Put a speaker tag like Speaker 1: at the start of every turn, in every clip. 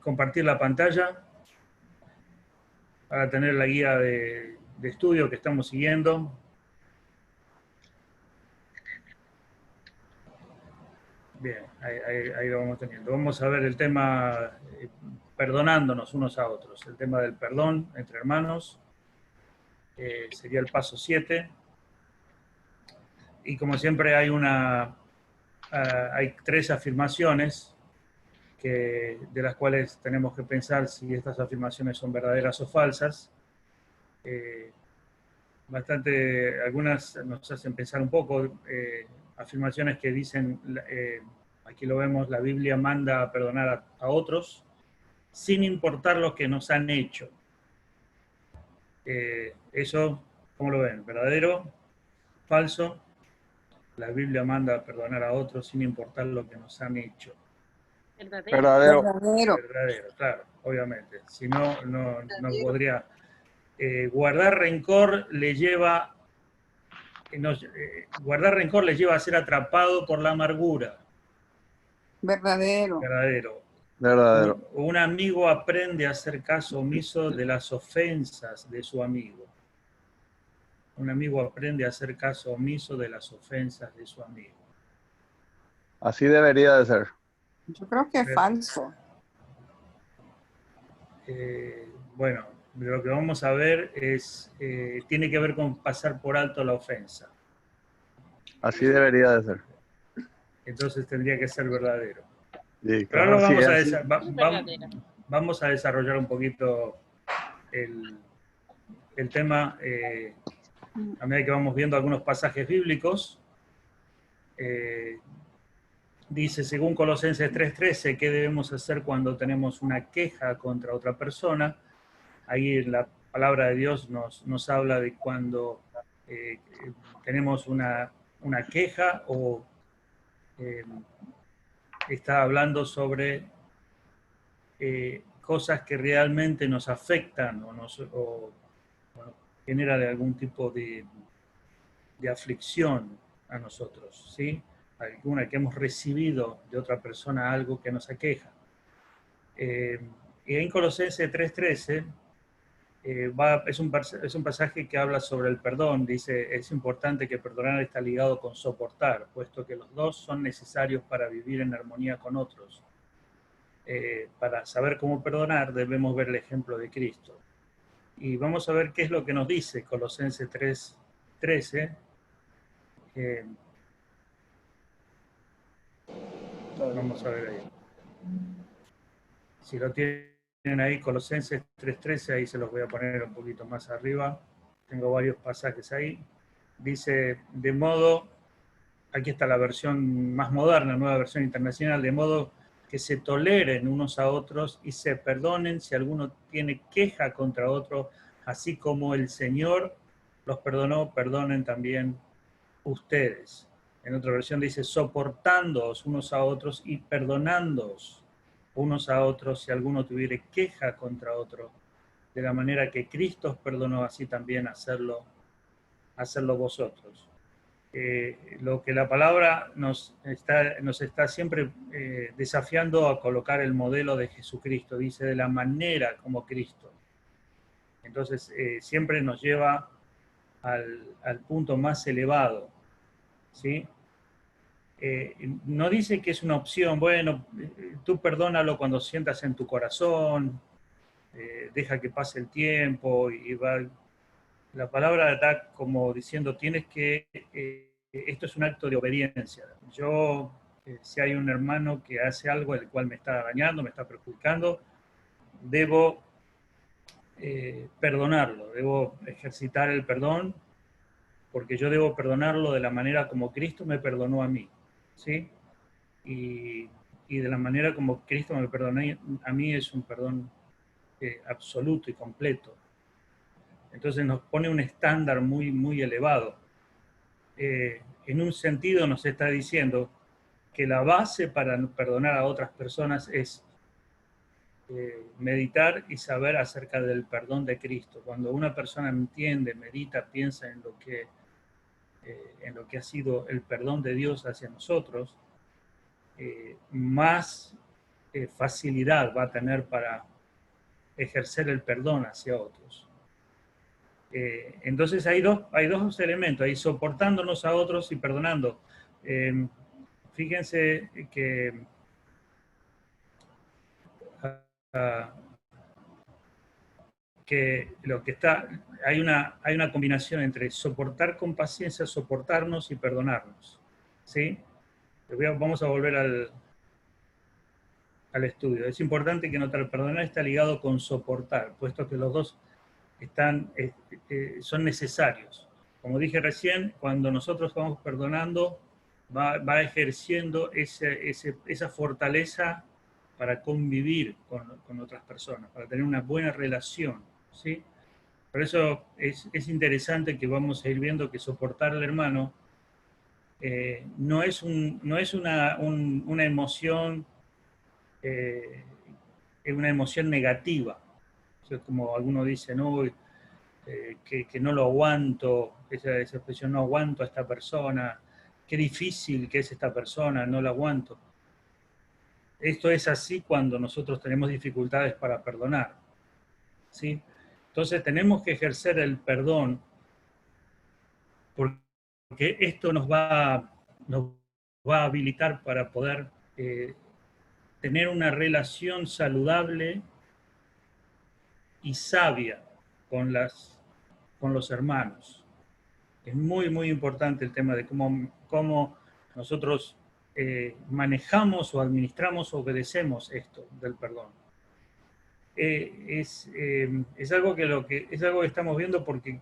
Speaker 1: compartir la pantalla para tener la guía de estudio que estamos siguiendo. Bien, ahí lo vamos teniendo. Vamos a ver el tema perdonándonos unos a otros, el tema del perdón entre hermanos, sería el paso 7. Y como siempre hay 3 afirmaciones de las cuales tenemos que pensar si estas afirmaciones son verdaderas o falsas. Algunas nos hacen pensar un poco, afirmaciones que dicen, aquí lo vemos, la Biblia manda a perdonar a otros sin importar lo que nos han hecho. Eso, ¿cómo lo ven? ¿Verdadero? ¿Falso? La Biblia manda a perdonar a otros sin importar lo que nos han hecho.
Speaker 2: Verdadero.
Speaker 3: Verdadero.
Speaker 1: Verdadero, claro, obviamente. Si no, no podría. Guardar rencor le lleva a ser atrapado por la amargura.
Speaker 4: Verdadero.
Speaker 1: Verdadero.
Speaker 3: Verdadero.
Speaker 1: Un amigo aprende a hacer caso omiso de las ofensas de su amigo. Un amigo aprende a hacer caso omiso de las ofensas de su amigo.
Speaker 3: Así debería de ser.
Speaker 4: Yo creo que es falso.
Speaker 1: Bueno, lo que vamos a ver tiene que ver con pasar por alto la ofensa.
Speaker 3: Así debería de ser.
Speaker 1: Entonces tendría que ser verdadero.
Speaker 3: Sí,
Speaker 1: Pero ahora
Speaker 3: claro,
Speaker 1: vamos a desarrollar un poquito el tema a medida que vamos viendo algunos pasajes bíblicos. Dice, según Colosenses 3:13, ¿qué debemos hacer cuando tenemos una queja contra otra persona? Ahí la palabra de Dios nos habla de cuando tenemos una queja o está hablando sobre cosas que realmente nos afectan o genera de algún tipo de aflicción a nosotros, ¿sí? Alguna que hemos recibido de otra persona algo que nos aqueja. Y en Colosenses 3:13 es un pasaje que habla sobre el perdón. Dice, es importante que perdonar está ligado con soportar, puesto que los dos son necesarios para vivir en armonía con otros. Para saber cómo perdonar debemos ver el ejemplo de Cristo. Y vamos a ver qué es lo que nos dice Colosenses 3:13. Vamos a ver ahí. Si lo tienen ahí, Colosenses 3:13, ahí se los voy a poner un poquito más arriba. Tengo varios pasajes ahí. Dice, de modo, aquí está la versión más moderna, nueva versión internacional, de modo que se toleren unos a otros y se perdonen si alguno tiene queja contra otro, así como el Señor los perdonó, perdonen también ustedes. En otra versión dice, soportándoos unos a otros y perdonándoos unos a otros si alguno tuviere queja contra otro, de la manera que Cristo os perdonó, así también hacerlo vosotros. Lo que la palabra nos está siempre desafiando a colocar el modelo de Jesucristo, dice, de la manera como Cristo. Entonces, siempre nos lleva al punto más elevado, ¿sí? No dice que es una opción, bueno, tú perdónalo cuando sientas en tu corazón, deja que pase el tiempo y va. La palabra está como diciendo, esto es un acto de obediencia. Yo, si hay un hermano que hace algo el cual me está dañando, me está perjudicando, debo perdonarlo, debo ejercitar el perdón, porque yo debo perdonarlo de la manera como Cristo me perdonó a mí, ¿sí? Y de la manera como Cristo me perdonó a mí es un perdón absoluto y completo. Entonces nos pone un estándar muy, muy elevado. En un sentido nos está diciendo que la base para perdonar a otras personas es meditar y saber acerca del perdón de Cristo. Cuando una persona entiende, medita, piensa en lo que ha sido el perdón de Dios hacia nosotros, más facilidad va a tener para ejercer el perdón hacia otros. Entonces hay dos elementos, ahí soportándonos a otros y perdonando. Fíjense que lo que está, hay una combinación entre soportar con paciencia, soportarnos y perdonarnos. ¿Sí? Vamos a volver al estudio. Es importante que notar, perdonar está ligado con soportar, puesto que los dos son necesarios. Como dije recién, cuando nosotros vamos perdonando, va ejerciendo esa fortaleza para convivir con otras personas, para tener una buena relación, ¿sí? Por eso es interesante que vamos a ir viendo que soportar al hermano no es una emoción negativa. O sea, como algunos dicen, no, que no lo aguanto, esa expresión, no aguanto a esta persona, qué difícil que es esta persona, no la aguanto. Esto es así cuando nosotros tenemos dificultades para perdonar, ¿sí? Entonces tenemos que ejercer el perdón porque esto nos va a habilitar para poder tener una relación saludable y sabia con los hermanos. Es muy, muy importante el tema de cómo nosotros manejamos o administramos o obedecemos esto del perdón. Es algo que estamos viendo porque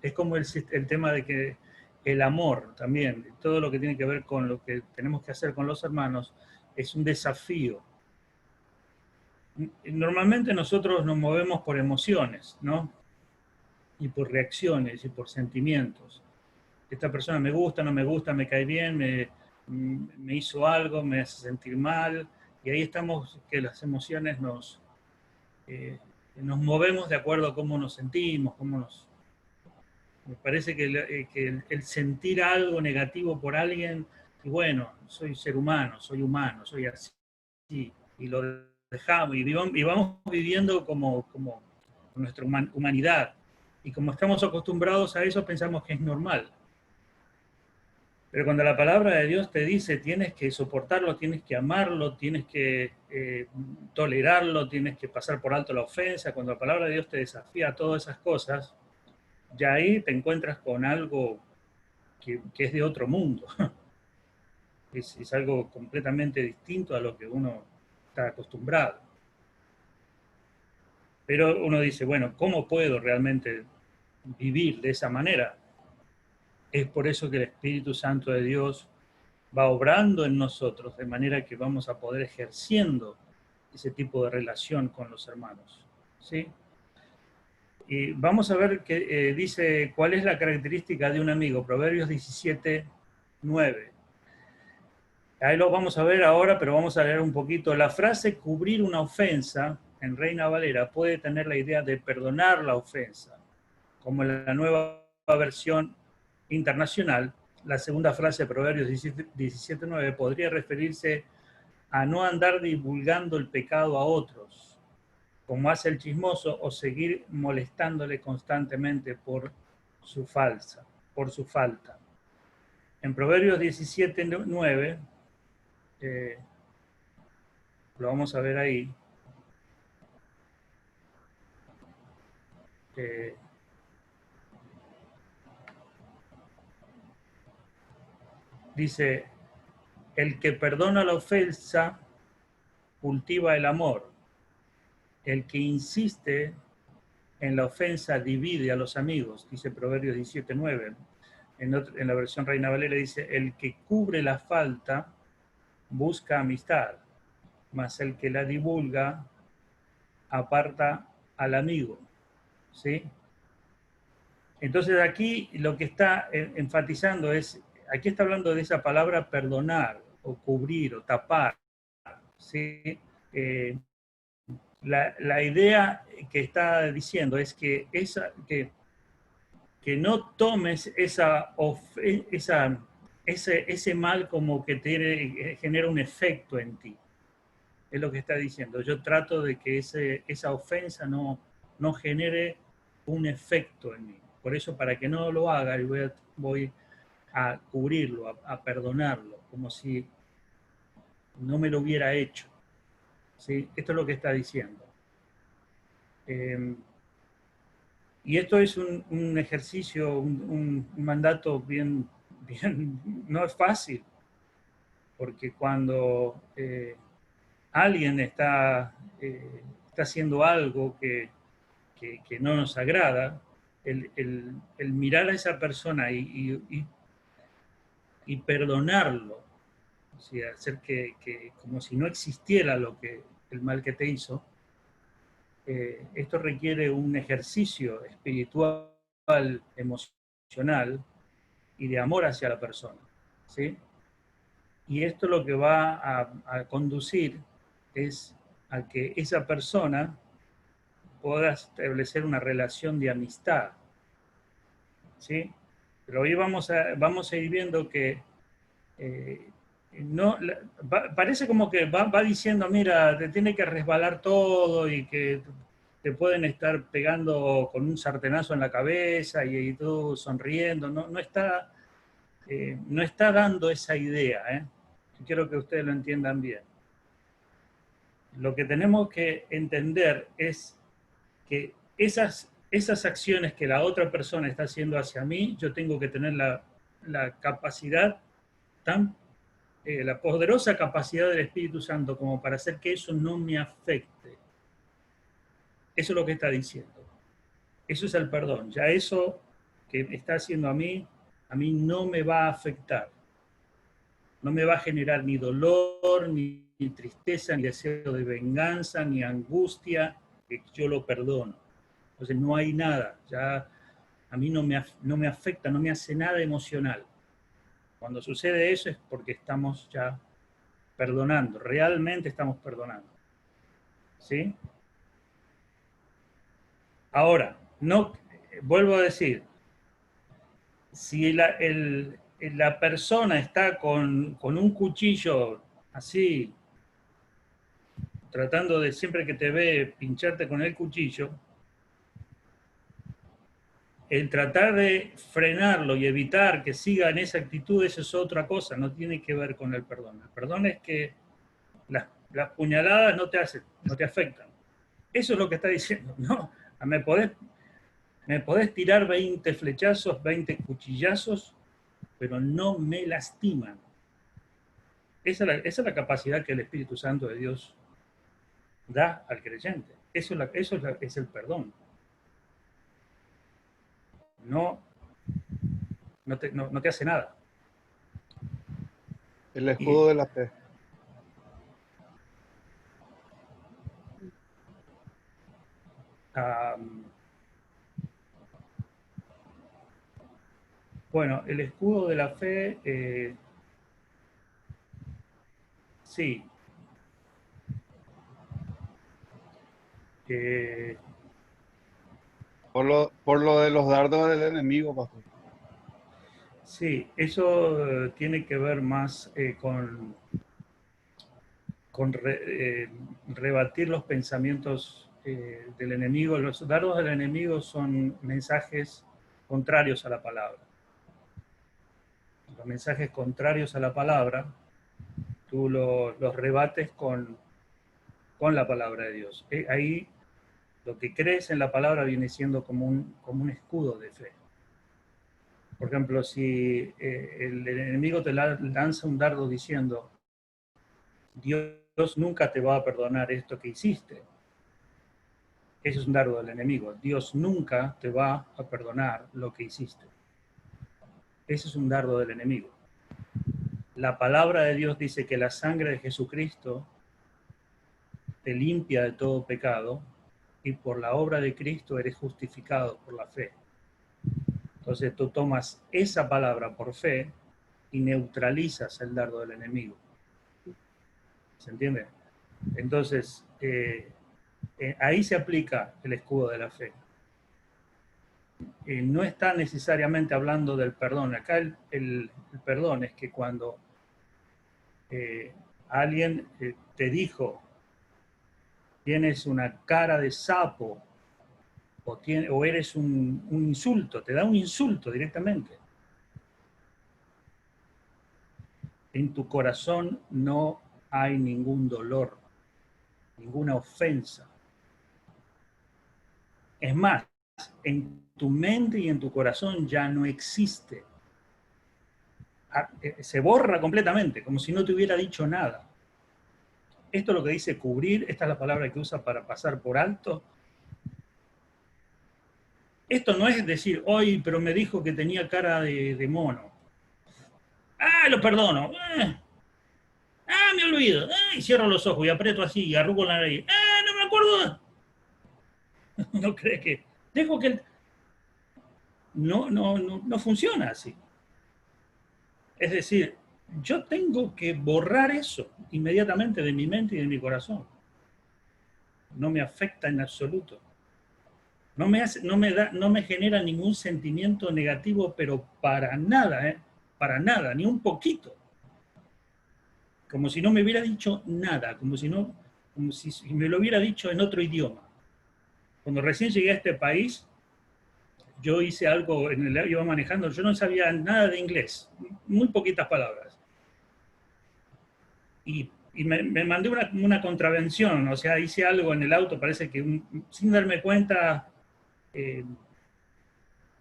Speaker 1: es como el tema de que el amor también, todo lo que tiene que ver con lo que tenemos que hacer con los hermanos, es un desafío. Normalmente nosotros nos movemos por emociones, ¿no? Y por reacciones y por sentimientos. Esta persona me gusta, no me gusta, me cae bien, me hizo algo, me hace sentir mal, y ahí estamos que las emociones nos movemos de acuerdo a cómo nos sentimos, me parece que el sentir algo negativo por alguien, y bueno, soy ser humano, soy así, y lo dejamos, y vamos viviendo como nuestra humanidad, y como estamos acostumbrados a eso, pensamos que es normal. Pero cuando la palabra de Dios te dice tienes que soportarlo, tienes que amarlo, tienes que tolerarlo, tienes que pasar por alto la ofensa, cuando la palabra de Dios te desafía a todas esas cosas, ya ahí te encuentras con algo que es de otro mundo. Es algo completamente distinto a lo que uno está acostumbrado. Pero uno dice, bueno, ¿cómo puedo realmente vivir de esa manera? Es por eso que el Espíritu Santo de Dios va obrando en nosotros, de manera que vamos a poder ejerciendo ese tipo de relación con los hermanos. ¿Sí? Y vamos a ver qué dice cuál es la característica de un amigo. Proverbios 17:9. Ahí lo vamos a ver ahora, pero vamos a leer un poquito. La frase cubrir una ofensa en Reina Valera puede tener la idea de perdonar la ofensa. Como en la nueva versión internacional, la segunda frase de Proverbios 17:9 podría referirse a no andar divulgando el pecado a otros, como hace el chismoso, o seguir molestándole constantemente por su falta. En Proverbios 17:9, lo vamos a ver ahí, dice, el que perdona la ofensa cultiva el amor. El que insiste en la ofensa divide a los amigos, dice Proverbios 17:9. En la versión Reina Valera dice, el que cubre la falta busca amistad, mas el que la divulga aparta al amigo. ¿Sí? Entonces aquí lo que está enfatizando es, aquí está hablando de esa palabra perdonar, o cubrir, o tapar. ¿Sí? La idea que está diciendo es que no tomes esa ese mal como que genera un efecto en ti. Es lo que está diciendo. Yo trato de que esa ofensa no genere un efecto en mí. Por eso, para que no lo haga, voy a cubrirlo, a perdonarlo, como si no me lo hubiera hecho. ¿Sí? Esto es lo que está diciendo. Y esto es un ejercicio, un mandato bien, no es fácil, porque cuando alguien está haciendo algo que no nos agrada, el mirar a esa persona y perdonarlo, o sea, hacer que como si no existiera el mal que te hizo, esto requiere un ejercicio espiritual, emocional y de amor hacia la persona, ¿sí? Y esto lo que va a conducir es a que esa persona pueda establecer una relación de amistad, ¿sí? Pero hoy vamos a ir viendo que no, parece como que va diciendo, mira, te tiene que resbalar todo y que te pueden estar pegando con un sartenazo en la cabeza y tú sonriendo. No está dando esa idea. Quiero que ustedes lo entiendan bien. Lo que tenemos que entender es que esas acciones que la otra persona está haciendo hacia mí, yo tengo que tener la capacidad, la poderosa capacidad del Espíritu Santo como para hacer que eso no me afecte. Eso es lo que está diciendo. Eso es el perdón. Ya eso que está haciendo a mí no me va a afectar. No me va a generar ni dolor, ni tristeza, ni deseo de venganza, ni angustia, que yo lo perdono. Entonces no hay nada, ya a mí no me afecta, no me hace nada emocional. Cuando sucede eso es porque estamos ya perdonando, realmente estamos perdonando. ¿Sí? Ahora, no, vuelvo a decir, si la persona está con un cuchillo así, tratando de siempre que te ve pincharte con el cuchillo, el tratar de frenarlo y evitar que siga en esa actitud, eso es otra cosa, no tiene que ver con el perdón. El perdón es que las puñaladas no te afectan. Eso es lo que está diciendo. No, me podés tirar 20 flechazos, 20 cuchillazos, pero no me lastiman. Esa es la capacidad que el Espíritu Santo de Dios da al creyente. Eso es el perdón. No te hace nada.
Speaker 3: El escudo de la fe.
Speaker 1: Bueno, el escudo de la fe, sí.
Speaker 3: Por lo de los dardos del enemigo, pastor.
Speaker 1: Sí, eso tiene que ver más con rebatir los pensamientos del enemigo. Los dardos del enemigo son mensajes contrarios a la palabra. Los mensajes contrarios a la palabra, tú los rebates con la palabra de Dios. Ahí lo que crees en la palabra viene siendo como un escudo de fe. Por ejemplo, si el enemigo te lanza un dardo diciendo, Dios nunca te va a perdonar esto que hiciste. Ese es un dardo del enemigo. Dios nunca te va a perdonar lo que hiciste. Ese es un dardo del enemigo. La palabra de Dios dice que la sangre de Jesucristo te limpia de todo pecado y por la obra de Cristo eres justificado por la fe. Entonces tú tomas esa palabra por fe y neutralizas el dardo del enemigo. ¿Se entiende? Entonces, ahí se aplica el escudo de la fe. no está necesariamente hablando del perdón. Acá el perdón es que cuando alguien te dijo, tienes una cara de sapo, o eres un insulto, te da un insulto directamente. En tu corazón no hay ningún dolor, ninguna ofensa. Es más, en tu mente y en tu corazón ya no existe. Se borra completamente, como si no te hubiera dicho nada. Esto es lo que dice cubrir, esta es la palabra que usa para pasar por alto. Esto no es decir, hoy, pero me dijo que tenía cara de mono. Ah, lo perdono. Me olvido. Y cierro los ojos y aprieto así y arrugo la nariz. No me acuerdo. ¿No crees que? Dejo que no funciona así. Es decir, yo tengo que borrar eso inmediatamente de mi mente y de mi corazón. No me afecta en absoluto. No me genera ningún sentimiento negativo, pero para nada, para nada, ni un poquito. Como si no me hubiera dicho nada, como si me lo hubiera dicho en otro idioma. Cuando recién llegué a este país, yo hice algo, iba manejando, yo no sabía nada de inglés, muy poquitas palabras. Y me mandé una contravención, o sea, hice algo en el auto, parece que sin darme cuenta,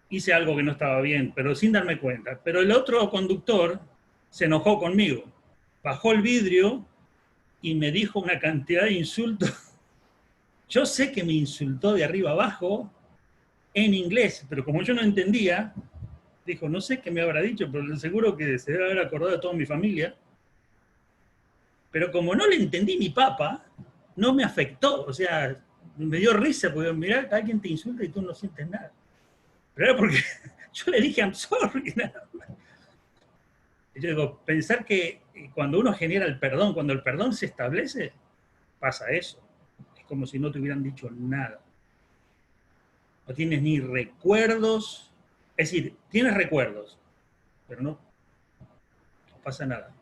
Speaker 1: hice algo que no estaba bien, pero sin darme cuenta. Pero el otro conductor se enojó conmigo, bajó el vidrio y me dijo una cantidad de insultos. Yo sé que me insultó de arriba abajo en inglés, pero como yo no entendía, dijo, no sé qué me habrá dicho, pero seguro que se debe haber acordado de toda mi familia. Pero como no le entendí mi papa, no me afectó, o sea, me dio risa, porque mirá, alguien te insulta y tú no sientes nada. Pero era porque yo le dije, I'm sorry, nada más. Y yo digo, pensar que cuando uno genera el perdón, cuando el perdón se establece, pasa eso. Es como si no te hubieran dicho nada. No tienes ni recuerdos, es decir, tienes recuerdos, pero no pasa nada.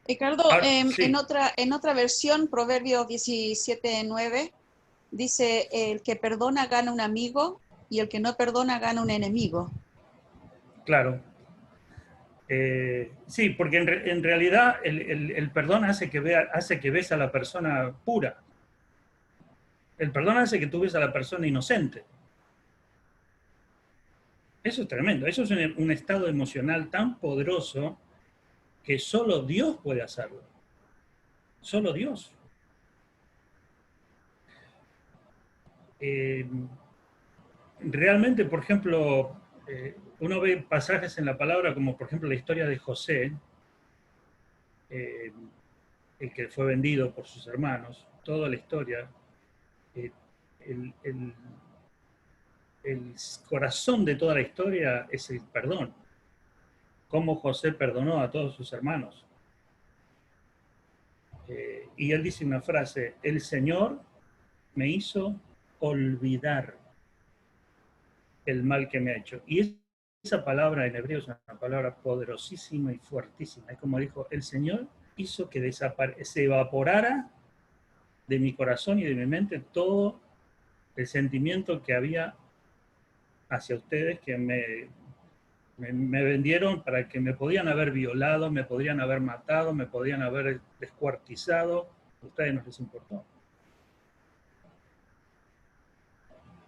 Speaker 2: Ricardo,
Speaker 1: Ahora, sí.
Speaker 2: en otra versión, Proverbio 17:9, dice, el que perdona gana un amigo y el que no perdona gana un enemigo.
Speaker 1: Claro. Sí, porque en realidad el perdón hace que ves a la persona pura. El perdón hace que tú ves a la persona inocente. Eso es tremendo. Eso es un estado emocional tan poderoso que solo Dios puede hacerlo. Solo Dios. Realmente, por ejemplo, uno ve pasajes en la palabra como, por ejemplo, la historia de José, el que fue vendido por sus hermanos, toda la historia. El corazón de toda la historia es el perdón. Cómo José perdonó a todos sus hermanos. Y él dice una frase, el Señor me hizo olvidar el mal que me ha hecho. Y esa palabra en hebreo es una palabra poderosísima y fuertísima. Es como dijo, el Señor hizo que se evaporara de mi corazón y de mi mente todo el sentimiento que había hacia ustedes, que me vendieron para que me podían haber violado, me podrían haber matado, me podían haber descuartizado. A ustedes no les importó.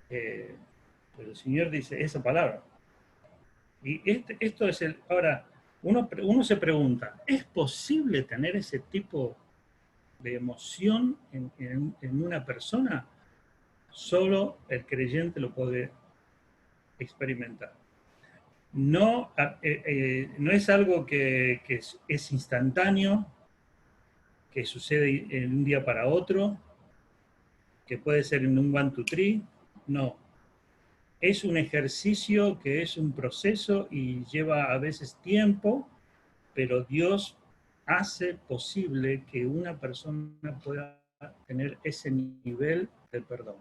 Speaker 1: Pero el Señor dice esa palabra. Y esto es el... Ahora, uno se pregunta, ¿es posible tener ese tipo de emoción en una persona? Solo el creyente lo puede experimentar. No es algo que es instantáneo, que sucede en un día para otro, que puede ser en un 1, 2, 3, no. Es un ejercicio que es un proceso y lleva a veces tiempo, pero Dios hace posible que una persona pueda tener ese nivel de perdón.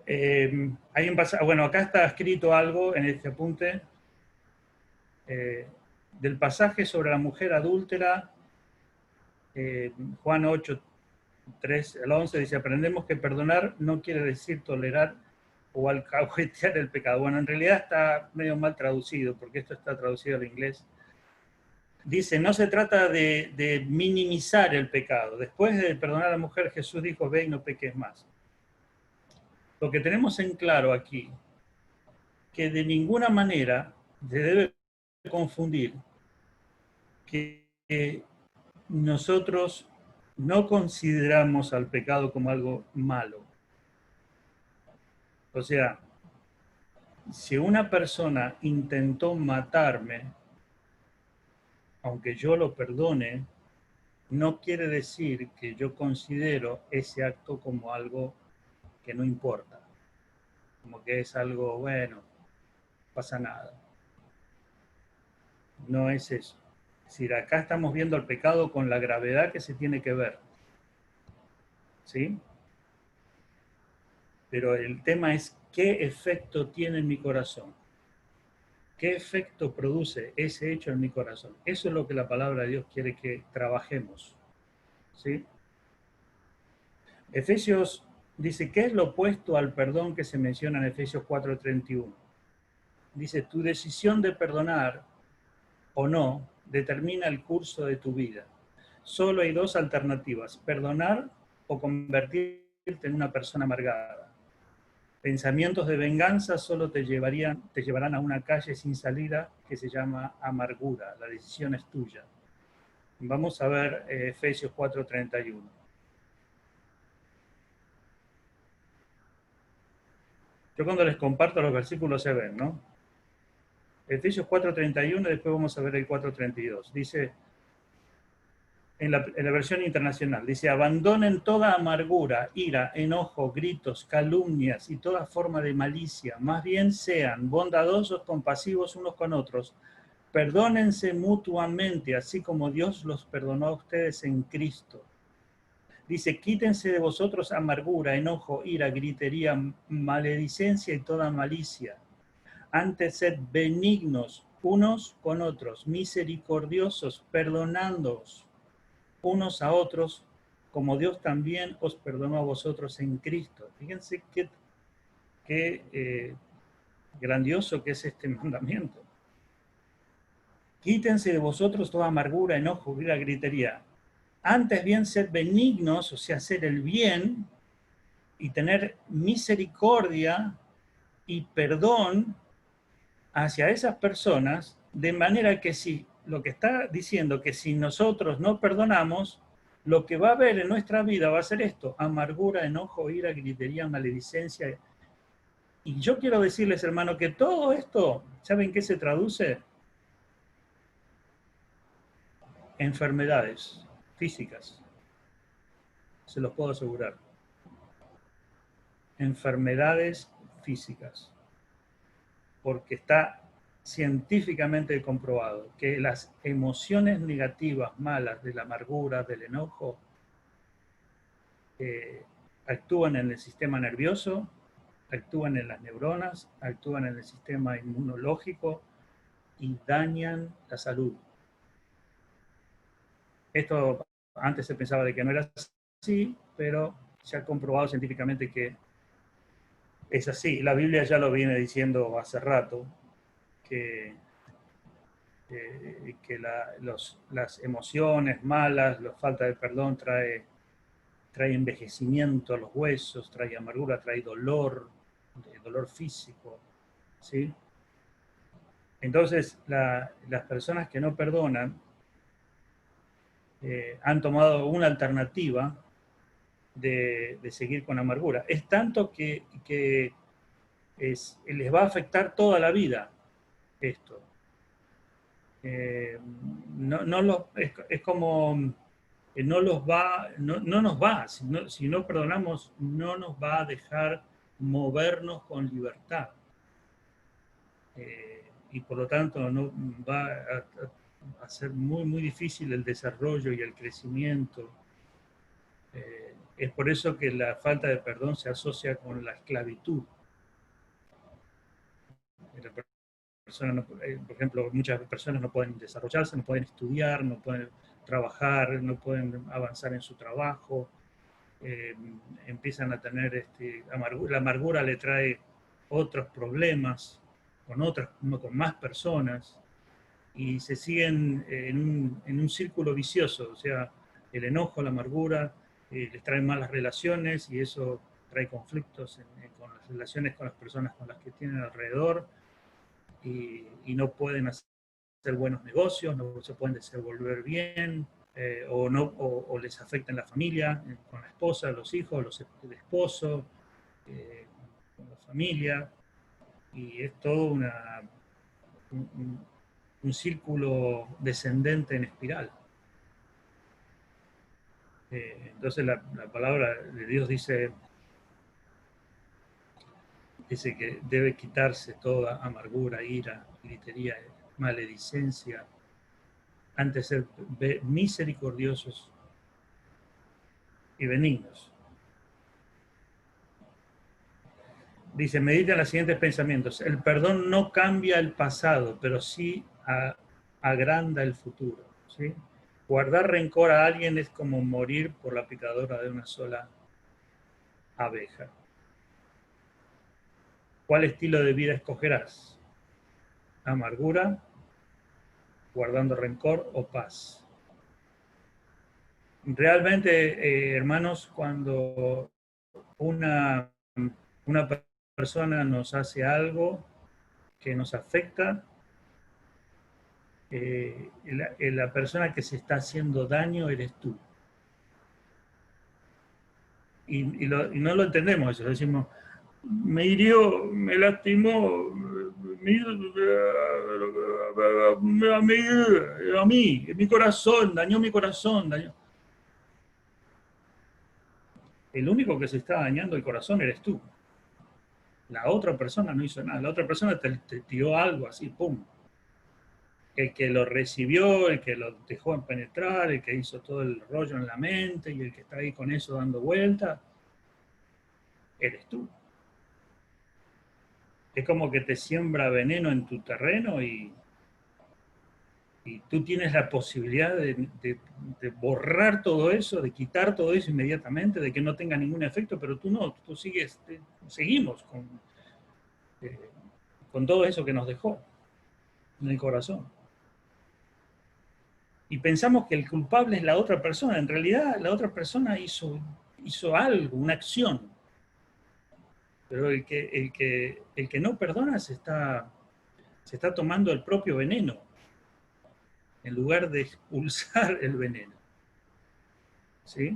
Speaker 1: Hay un pasaje, bueno, acá está escrito algo en este apunte del pasaje sobre la mujer adúltera. Juan 8, 3 al 11 dice: aprendemos que perdonar no quiere decir tolerar o alcahuetear el pecado. Bueno, en realidad está medio mal traducido, porque esto está traducido al inglés. Dice, no se trata de minimizar el pecado. Después de perdonar a la mujer, Jesús dijo, ve y no peques más. Lo que tenemos en claro aquí, que de ninguna manera se debe confundir que nosotros no consideramos al pecado como algo malo. O sea, si una persona intentó matarme, aunque yo lo perdone, no quiere decir que yo considero ese acto como algo que no importa, como que es algo, bueno, no pasa nada. No es eso. Es decir, acá estamos viendo el pecado con la gravedad que se tiene que ver. ¿Sí? Pero el tema es qué efecto tiene en mi corazón. ¿Qué efecto produce ese hecho en mi corazón? Eso es lo que la palabra de Dios quiere que trabajemos. ¿Sí? Efesios dice, ¿qué es lo opuesto al perdón que se menciona en Efesios 4:31? Dice, tu decisión de perdonar o no determina el curso de tu vida. Solo hay dos alternativas, perdonar o convertirte en una persona amargada. Pensamientos de venganza solo te llevarán a una calle sin salida que se llama amargura. La decisión es tuya. Vamos a ver Efesios 4:31. Yo cuando les comparto los versículos se ven, ¿no? Efesios 4:31 y después vamos a ver el 4:32. Dice, en la versión internacional, dice, abandonen toda amargura, ira, enojo, gritos, calumnias y toda forma de malicia. Más bien sean bondadosos, compasivos unos con otros. Perdónense mutuamente, así como Dios los perdonó a ustedes en Cristo. Dice, quítense de vosotros amargura, enojo, ira, gritería, maledicencia y toda malicia. Antes sed benignos unos con otros, misericordiosos, perdonándoos unos a otros, como Dios también os perdonó a vosotros en Cristo. Fíjense qué grandioso que es este mandamiento. Quítense de vosotros toda amargura, enojo, ira, gritería. Antes bien sed benignos, o sea, hacer el bien y tener misericordia y perdón hacia esas personas, de manera que si lo que está diciendo que si nosotros no perdonamos, lo que va a haber en nuestra vida va a ser esto, amargura, enojo, ira, gritería, maledicencia. Y yo quiero decirles, hermano, que todo esto, ¿saben qué se traduce? Enfermedades físicas. Se los puedo asegurar. Enfermedades físicas. Porque está científicamente comprobado que las emociones negativas, malas, de la amargura, del enojo, actúan en el sistema nervioso, actúan en las neuronas, actúan en el sistema inmunológico y dañan la salud. Esto antes se pensaba de que no era así, pero se ha comprobado científicamente que es así. La Biblia ya lo viene diciendo hace rato, que las emociones malas, la falta de perdón trae envejecimiento a los huesos, trae amargura, trae dolor físico, ¿sí? Entonces, las personas que no perdonan han tomado una alternativa de seguir con amargura. Es tanto que les va a afectar toda la vida esto. Es como no nos va, si no perdonamos, no nos va a dejar movernos con libertad. Y por lo tanto no va a ser muy, muy difícil el desarrollo y el crecimiento Es por eso que la falta de perdón se asocia con la esclavitud. La persona no, por ejemplo, muchas personas no pueden desarrollarse, no pueden estudiar, no pueden trabajar, no pueden avanzar en su trabajo, empiezan a tener la amargura le trae otros problemas con más personas y se siguen en un círculo vicioso, o sea, el enojo, la amargura les trae malas relaciones y eso trae conflictos con las relaciones con las personas con las que tienen alrededor y no pueden hacer buenos negocios, no se pueden desenvolver bien, o les afecta en la familia, con la esposa, los hijos, el esposo, con la familia, y es todo un círculo descendente en espiral. Entonces la palabra de Dios dice que debe quitarse toda amargura, ira, gritería, maledicencia, antes de ser misericordiosos y benignos. Dice, medita los siguientes pensamientos. El perdón no cambia el pasado, pero sí agranda el futuro. ¿Sí? Guardar rencor a alguien es como morir por la picadora de una sola abeja. ¿Cuál estilo de vida escogerás? ¿Amargura, guardando rencor o paz? Realmente, hermanos, cuando una persona nos hace algo que nos afecta, la persona que se está haciendo daño eres tú. Y no lo entendemos eso, decimos, me hirió, me lastimó, a mí, mi corazón, dañó mi corazón. El único que se está dañando el corazón eres tú. La otra persona no hizo nada, la otra persona te tiró algo así, pum. El que lo recibió, el que lo dejó penetrar, el que hizo todo el rollo en la mente y el que está ahí con eso dando vuelta, eres tú. Es como que te siembra veneno en tu terreno y tú tienes la posibilidad de borrar todo eso, de quitar todo eso inmediatamente, de que no tenga ningún efecto, pero tú no, tú seguimos con todo eso que nos dejó en el corazón. Y pensamos que el culpable es la otra persona. En realidad, la otra persona hizo algo, una acción. Pero el que no perdona se está tomando el propio veneno, en lugar de expulsar el veneno. ¿Sí?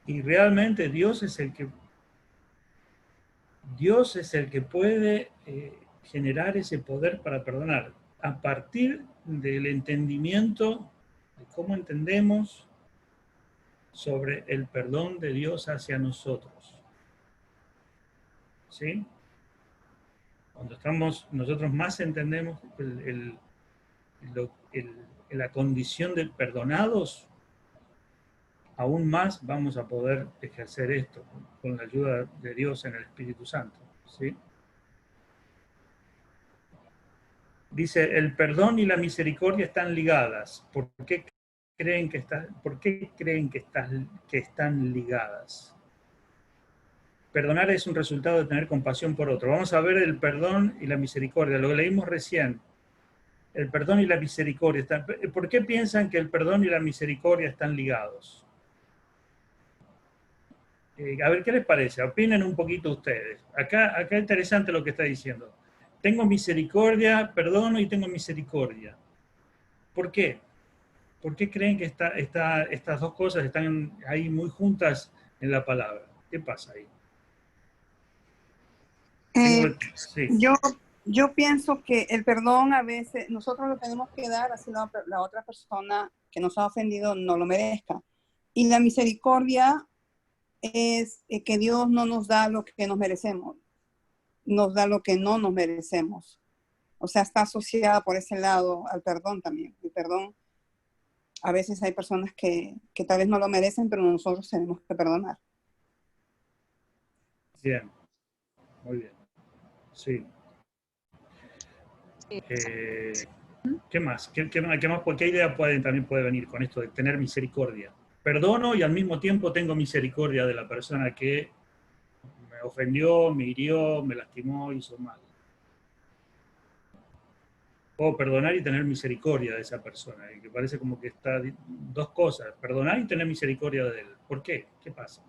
Speaker 1: Y realmente Dios es el que puede generar ese poder para perdonar, a partir del entendimiento de cómo entendemos sobre el perdón de Dios hacia nosotros. ¿Sí? Cuando nosotros más entendemos la condición de perdonados, aún más vamos a poder ejercer esto con la ayuda de Dios en el Espíritu Santo. ¿Sí? Dice, el perdón y la misericordia están ligadas. ¿Por qué creen que están ligadas? Perdonar es un resultado de tener compasión por otro. Vamos a ver el perdón y la misericordia. Lo leímos recién. El perdón y la misericordia. ¿Por qué piensan que el perdón y la misericordia están ligados? A ver, ¿qué les parece? Opinen un poquito ustedes. Acá es interesante lo que está diciendo. Tengo misericordia, perdono y tengo misericordia. ¿Por qué? ¿Por qué creen que estas dos cosas están ahí muy juntas en la palabra? ¿Qué pasa ahí?
Speaker 4: Sí. Yo pienso que el perdón a veces nosotros lo tenemos que dar así la otra persona que nos ha ofendido no lo merezca. Y la misericordia es que Dios no nos da lo que nos merecemos, nos da lo que no nos merecemos. O sea, está asociada por ese lado al perdón también. El perdón a veces hay personas que tal vez no lo merecen, pero nosotros tenemos que perdonar.
Speaker 1: Bien, muy bien. Sí. ¿Qué más? ¿Qué más? ¿Qué idea también puede venir con esto de tener misericordia? Perdono y al mismo tiempo tengo misericordia de la persona que me ofendió, me hirió, me lastimó, hizo mal. Puedo perdonar y tener misericordia de esa persona, y que parece como que está dos cosas, perdonar y tener misericordia de él. ¿Por qué? ¿Qué pasa?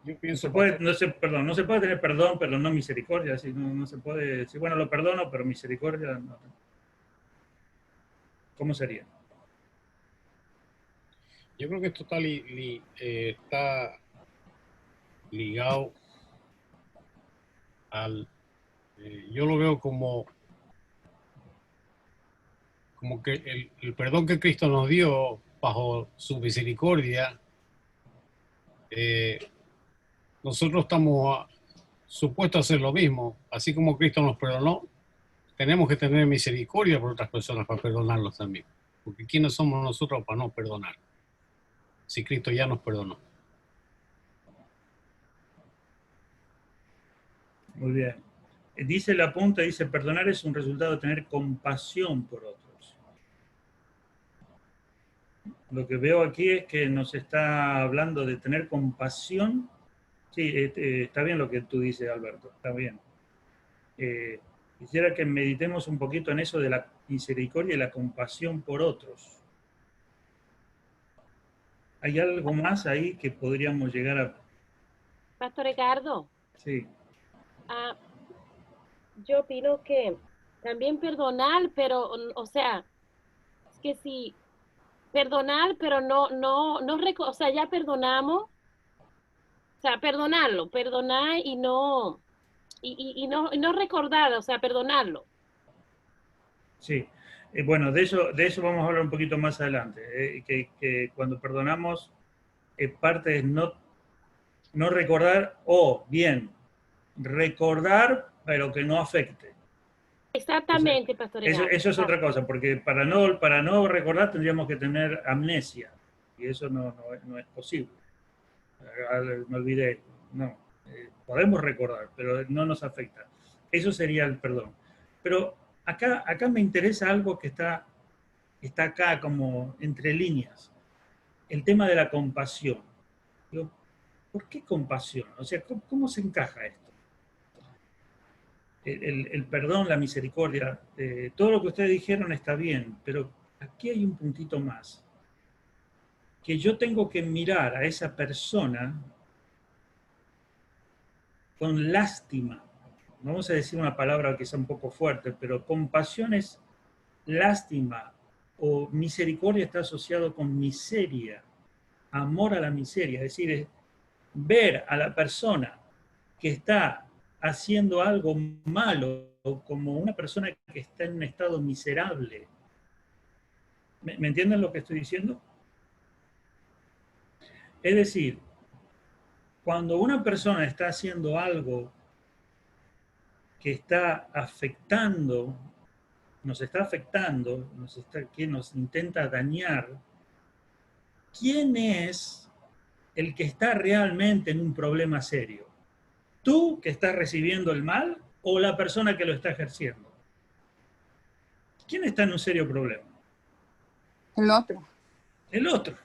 Speaker 5: Yo pienso,
Speaker 1: no se puede tener perdón, pero no misericordia. Así, no se puede decir, bueno, lo perdono, pero misericordia no. ¿Cómo sería?
Speaker 5: yo creo que esto está ligado al... yo lo veo como que el perdón que Cristo nos dio bajo su misericordia, nosotros estamos supuestos a hacer lo mismo. Así como Cristo nos perdonó, tenemos que tener misericordia por otras personas para perdonarlos también. Porque ¿quiénes somos nosotros para no perdonar? Si Cristo ya nos perdonó.
Speaker 1: Muy bien. Dice la punta, dice, perdonar es un resultado de tener compasión por otros. Lo que veo aquí es que nos está hablando de tener compasión. Sí, está bien lo que tú dices, Alberto, está bien. Quisiera que meditemos un poquito en eso de la misericordia y la compasión por otros. ¿Hay algo más ahí que podríamos llegar a...?
Speaker 6: Pastor Ricardo.
Speaker 1: Sí.
Speaker 6: Yo opino que también perdonar, pero, o sea, es que sí, perdonar, pero o sea, ya perdonamos, o sea, perdonarlo, perdonar y no recordar, o sea, perdonarlo.
Speaker 1: Sí. Bueno, de eso vamos a hablar un poquito más adelante. Que cuando perdonamos, parte es no recordar, o bien, recordar, pero que no afecte.
Speaker 6: Exactamente, Pastor Ricardo.
Speaker 1: Eso es otra cosa, porque para no recordar tendríamos que tener amnesia, y eso no es posible. Me olvidé, no. Podemos recordar, pero no nos afecta. Eso sería el perdón. Pero acá me interesa algo que está acá como entre líneas. El tema de la compasión. Digo, ¿por qué compasión? O sea, ¿cómo se encaja esto? El perdón, la misericordia, todo lo que ustedes dijeron está bien, pero aquí hay un puntito más. Que yo tengo que mirar a esa persona con lástima. Vamos a decir una palabra que sea un poco fuerte, pero compasión es lástima, o misericordia está asociado con miseria, amor a la miseria, es decir, es ver a la persona que está haciendo algo malo como una persona que está en un estado miserable. ¿Me entienden lo que estoy diciendo? Es decir, cuando una persona está haciendo algo que está afectando, que nos intenta dañar, ¿quién es el que está realmente en un problema serio? ¿Tú que estás recibiendo el mal o la persona que lo está ejerciendo? ¿Quién está en un serio problema?
Speaker 4: El otro.
Speaker 1: El otro.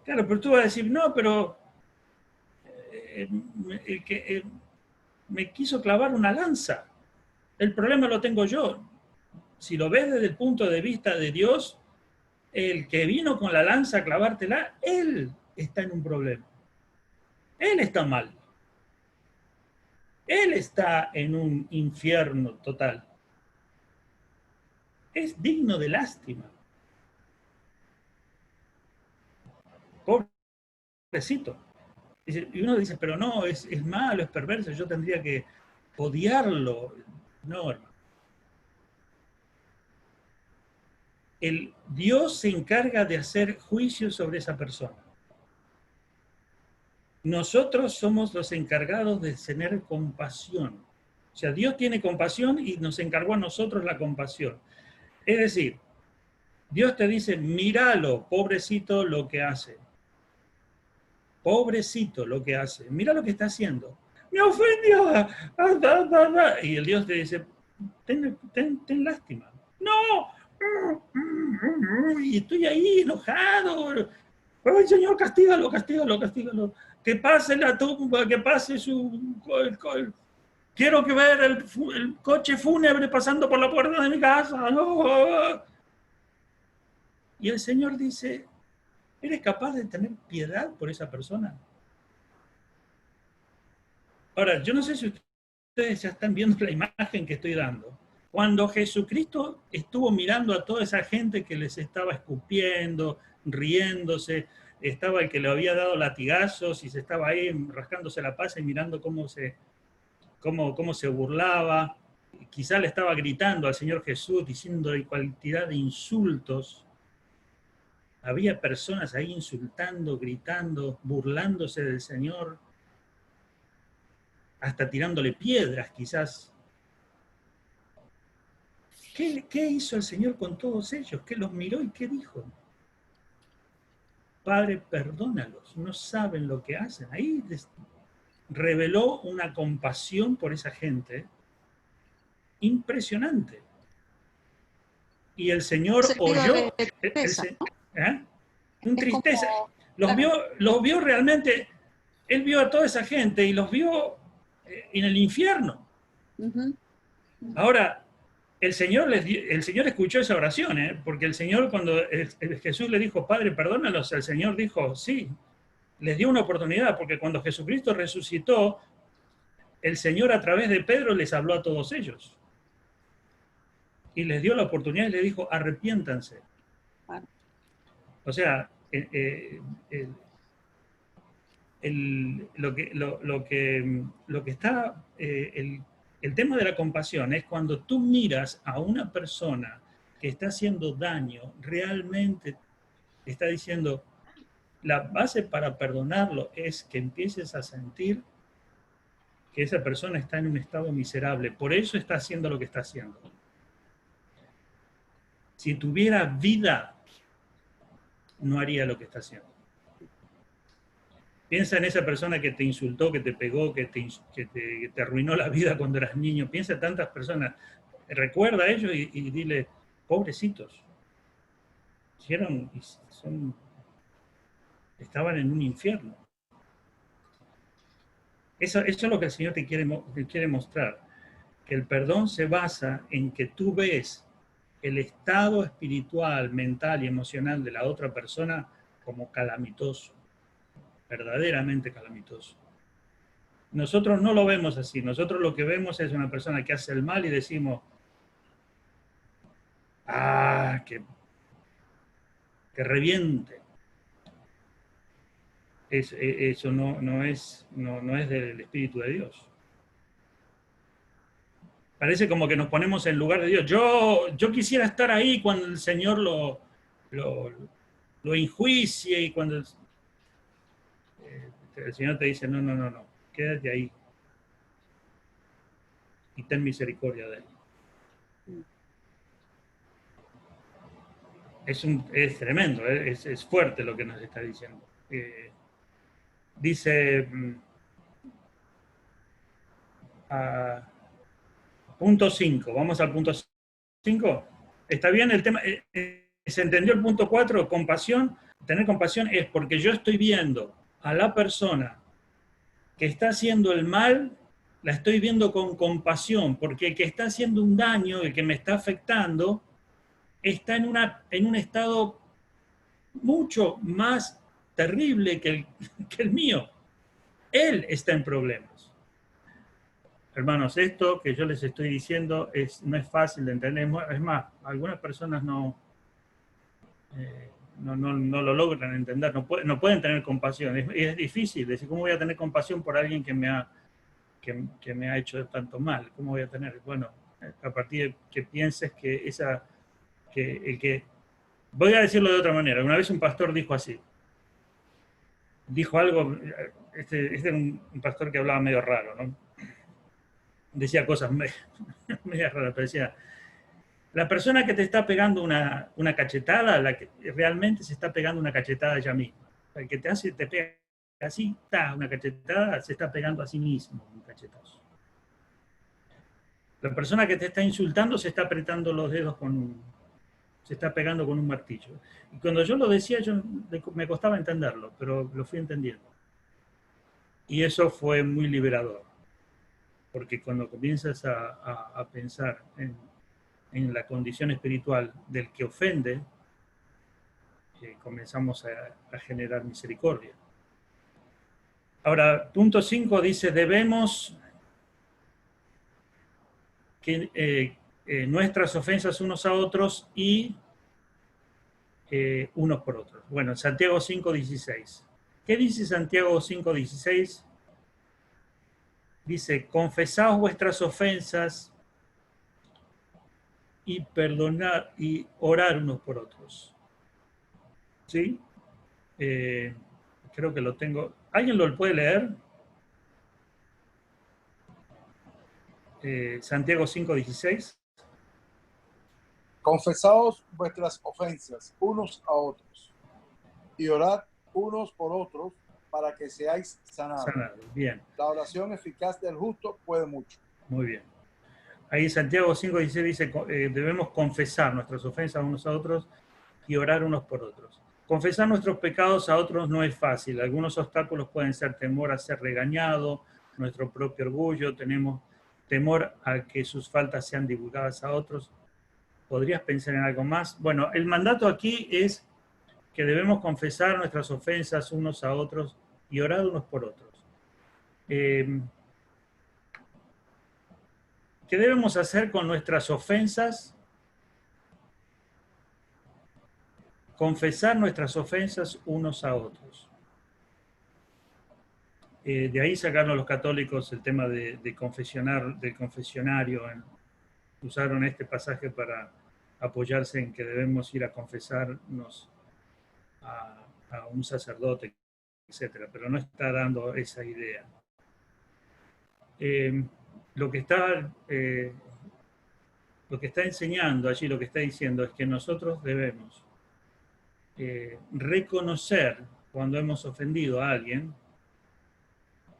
Speaker 1: Claro, pero tú vas a decir, no, pero me quiso clavar una lanza. El problema lo tengo yo. Si lo ves desde el punto de vista de Dios, el que vino con la lanza a clavártela, él está en un problema. Él está mal. Él está en un infierno total. Es digno de lástima. Pobrecito. Y uno dice, pero no, es malo, es perverso, yo tendría que odiarlo. No, hermano. Dios se encarga de hacer juicio sobre esa persona. Nosotros somos los encargados de tener compasión. O sea, Dios tiene compasión y nos encargó a nosotros la compasión. Es decir, Dios te dice, míralo, pobrecito lo que hace. Pobrecito lo que hace. Mira lo que está haciendo. Me ofendió. Y el Dios te dice, ten lástima. No. Y estoy ahí enojado. Ay, Señor, castígalo. Que pase la tumba, que pase su... Quiero que ver el coche fúnebre pasando por la puerta de mi casa. No. Y el Señor dice, ¿eres capaz de tener piedad por esa persona? Ahora, yo no sé si ustedes ya están viendo la imagen que estoy dando. Cuando Jesucristo estuvo mirando a toda esa gente que les estaba escupiendo, riéndose, estaba el que le había dado latigazos y se estaba ahí rascándose la panza y mirando cómo se burlaba. Quizá le estaba gritando al Señor Jesús, diciéndole cantidad de insultos. Había personas ahí insultando, gritando, burlándose del Señor, hasta tirándole piedras quizás. ¿Qué hizo el Señor con todos ellos? ¿Qué los miró y qué dijo? Padre, perdónalos, no saben lo que hacen. Ahí reveló una compasión por esa gente impresionante. Y el Señor oyó... Un tristeza. Los vio realmente, él vio a toda esa gente y los vio en el infierno. Ahora, el Señor escuchó esa oración, porque el Señor, cuando Jesús le dijo, Padre, perdónalos, el Señor dijo, sí, les dio una oportunidad, porque cuando Jesucristo resucitó, el Señor a través de Pedro les habló a todos ellos. Y les dio la oportunidad y les dijo, arrepiéntanse. O sea, lo que está, el tema de la compasión es cuando tú miras a una persona que está haciendo daño, realmente está diciendo, la base para perdonarlo es que empieces a sentir que esa persona está en un estado miserable, por eso está haciendo lo que está haciendo. Si tuviera vida, no haría lo que está haciendo. Piensa en esa persona que te insultó, que te pegó, que te arruinó la vida cuando eras niño. Piensa en tantas personas. Recuerda a ellos y dile, pobrecitos. Estaban en un infierno. Eso es lo que el Señor te quiere mostrar. Que el perdón se basa en que tú ves el estado espiritual, mental y emocional de la otra persona como calamitoso, verdaderamente calamitoso. Nosotros no lo vemos así, nosotros lo que vemos es una persona que hace el mal y decimos, que reviente. Eso no es del Espíritu de Dios. Parece como que nos ponemos en lugar de Dios. Yo quisiera estar ahí cuando el Señor lo enjuicie y cuando el Señor te dice, no, quédate ahí y ten misericordia de él. Es tremendo, es fuerte lo que nos está diciendo. Dice... punto 5, vamos al punto 5. ¿Está bien el tema? ¿Se entendió el punto 4? Compasión. Tener compasión es porque yo estoy viendo a la persona que está haciendo el mal, la estoy viendo con compasión, porque el que está haciendo un daño, el que me está afectando, está en un estado mucho más terrible que el mío. Él está en problemas. Hermanos, esto que yo les estoy diciendo no es fácil de entender. Es más, algunas personas no lo logran entender, no pueden tener compasión. Es difícil decir, ¿cómo voy a tener compasión por alguien que me ha hecho tanto mal? ¿Cómo voy a tener? Bueno, a partir de que pienses voy a decirlo de otra manera. Una vez un pastor dijo así. Dijo algo, este era un pastor que hablaba medio raro, ¿no? Decía cosas medio raras, pero decía, La persona que te está pegando una cachetada, la que realmente se está pegando una cachetada ella misma. El que te pega así, una cachetada, se está pegando a sí mismo un cachetazo. La persona que te está insultando se está apretando los dedos se está pegando con un martillo. Y cuando yo lo decía, me costaba entenderlo, pero lo fui entendiendo. Y eso fue muy liberador, porque cuando comienzas a pensar en la condición espiritual del que ofende, comenzamos a generar misericordia. Ahora, punto 5 dice, debemos que nuestras ofensas unos a otros y unos por otros. Bueno, Santiago 5:16. ¿Qué dice Santiago 5:16? Dice, confesaos vuestras ofensas y perdonar y orar unos por otros. ¿Sí? Creo que lo tengo. ¿Alguien lo puede leer? Santiago 5:16.
Speaker 7: Confesaos vuestras ofensas unos a otros y orad unos por otros para que seáis sanados.
Speaker 1: Bien.
Speaker 7: La oración eficaz del justo puede mucho.
Speaker 1: Muy bien. Ahí Santiago 5:16 dice, debemos confesar nuestras ofensas unos a otros y orar unos por otros. Confesar nuestros pecados a otros no es fácil. Algunos obstáculos pueden ser temor a ser regañado, nuestro propio orgullo, tenemos temor a que sus faltas sean divulgadas a otros. ¿Podrías pensar en algo más? Bueno, el mandato aquí es que debemos confesar nuestras ofensas unos a otros y orar unos por otros. ¿Qué debemos hacer con nuestras ofensas? Confesar nuestras ofensas unos a otros. De ahí sacaron los católicos el tema del confesionario. Usaron este pasaje para apoyarse en que debemos ir a confesarnos a un sacerdote, etc. Pero no está dando esa idea. Lo que está enseñando allí, lo que está diciendo es que nosotros debemos reconocer cuando hemos ofendido a alguien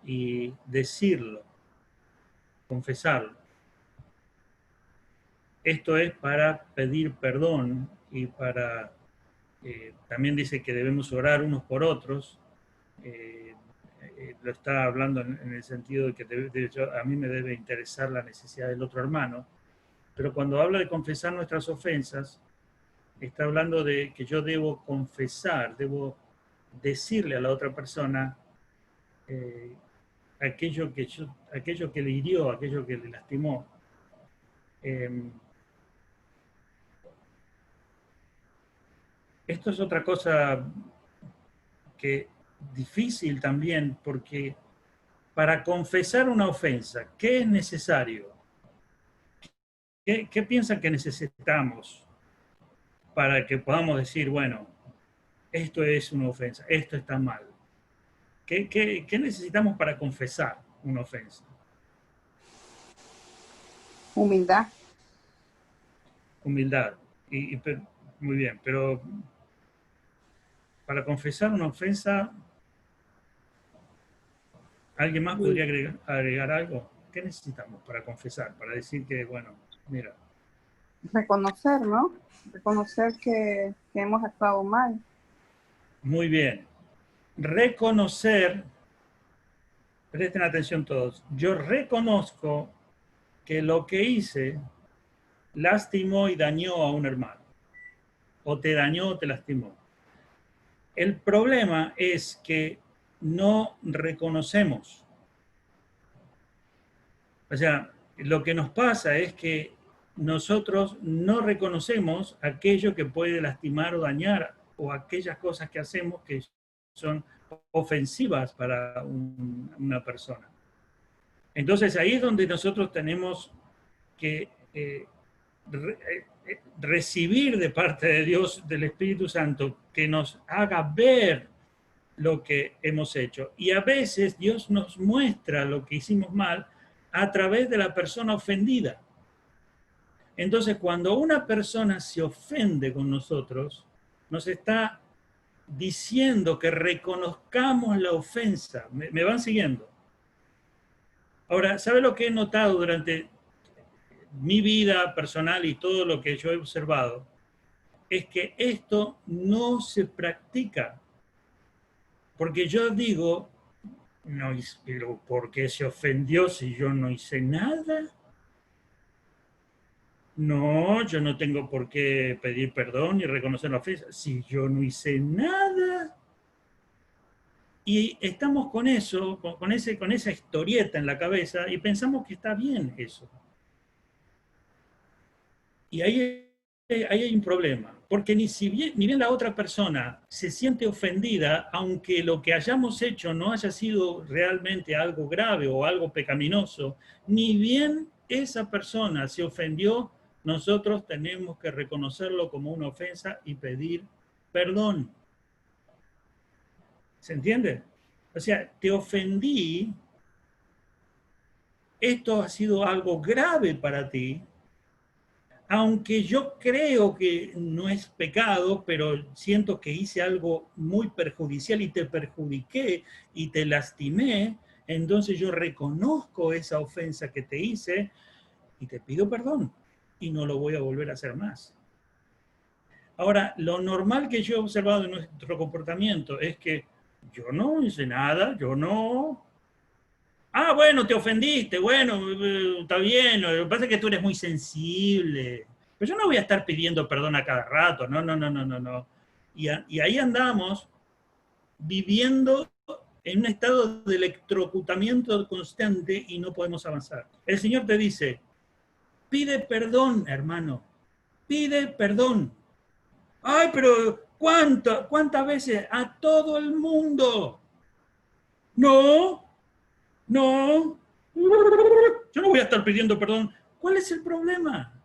Speaker 1: y decirlo, confesarlo. Esto es para pedir perdón y para, también dice que debemos orar unos por otros. Lo está hablando en el sentido de que a mí me debe interesar la necesidad del otro hermano, pero cuando habla de confesar nuestras ofensas, está hablando de que yo debo confesar, debo decirle a la otra persona aquello que le hirió, aquello que le lastimó. Esto es otra cosa que difícil también, porque para confesar una ofensa, ¿qué es necesario? ¿Qué piensan que necesitamos para que podamos decir, bueno, esto es una ofensa, esto está mal? ¿Qué necesitamos para confesar una ofensa?
Speaker 4: Humildad.
Speaker 1: Humildad. Muy bien, pero para confesar una ofensa, ¿alguien más podría agregar algo? ¿Qué necesitamos para confesar? Para decir que, bueno, mira.
Speaker 4: Reconocer, ¿no? Reconocer que hemos actuado mal.
Speaker 1: Muy bien. Reconocer, presten atención todos, yo reconozco que lo que hice lastimó y dañó a un hermano. O te dañó o te lastimó. El problema es que no reconocemos. O sea, lo que nos pasa es que nosotros no reconocemos aquello que puede lastimar o dañar, o aquellas cosas que hacemos que son ofensivas para una persona. Entonces ahí es donde nosotros tenemos que recibir de parte de Dios, del Espíritu Santo, que nos haga ver lo que hemos hecho. Y a veces Dios nos muestra lo que hicimos mal a través de la persona ofendida. Entonces, cuando una persona se ofende con nosotros, nos está diciendo que reconozcamos la ofensa. ¿Me van siguiendo? Ahora, ¿sabe lo que he notado durante mi vida personal y todo lo que yo he observado? Es que esto no se practica. Porque yo digo, no, pero ¿por qué se ofendió si yo no hice nada? No, yo no tengo por qué pedir perdón ni reconocer la ofensa si yo no hice nada. Y estamos con eso, con esa historieta en la cabeza y pensamos que está bien eso. Y ahí hay un problema, porque ni bien la otra persona se siente ofendida, aunque lo que hayamos hecho no haya sido realmente algo grave o algo pecaminoso, ni bien esa persona se ofendió, nosotros tenemos que reconocerlo como una ofensa y pedir perdón. ¿Se entiende? O sea, te ofendí, esto ha sido algo grave para ti, aunque yo creo que no es pecado, pero siento que hice algo muy perjudicial y te perjudiqué y te lastimé, entonces yo reconozco esa ofensa que te hice y te pido perdón y no lo voy a volver a hacer más. Ahora, lo normal que yo he observado en nuestro comportamiento es que yo no hice nada, yo no... Ah, bueno, te ofendiste, bueno, está bien, lo que pasa es que tú eres muy sensible. Pero yo no voy a estar pidiendo perdón a cada rato, no. Y ahí andamos viviendo en un estado de electrocutamiento constante y no podemos avanzar. El Señor te dice, pide perdón, hermano, pide perdón. Ay, pero ¿cuántas veces? A todo el mundo. No, yo no voy a estar pidiendo perdón. ¿Cuál es el problema?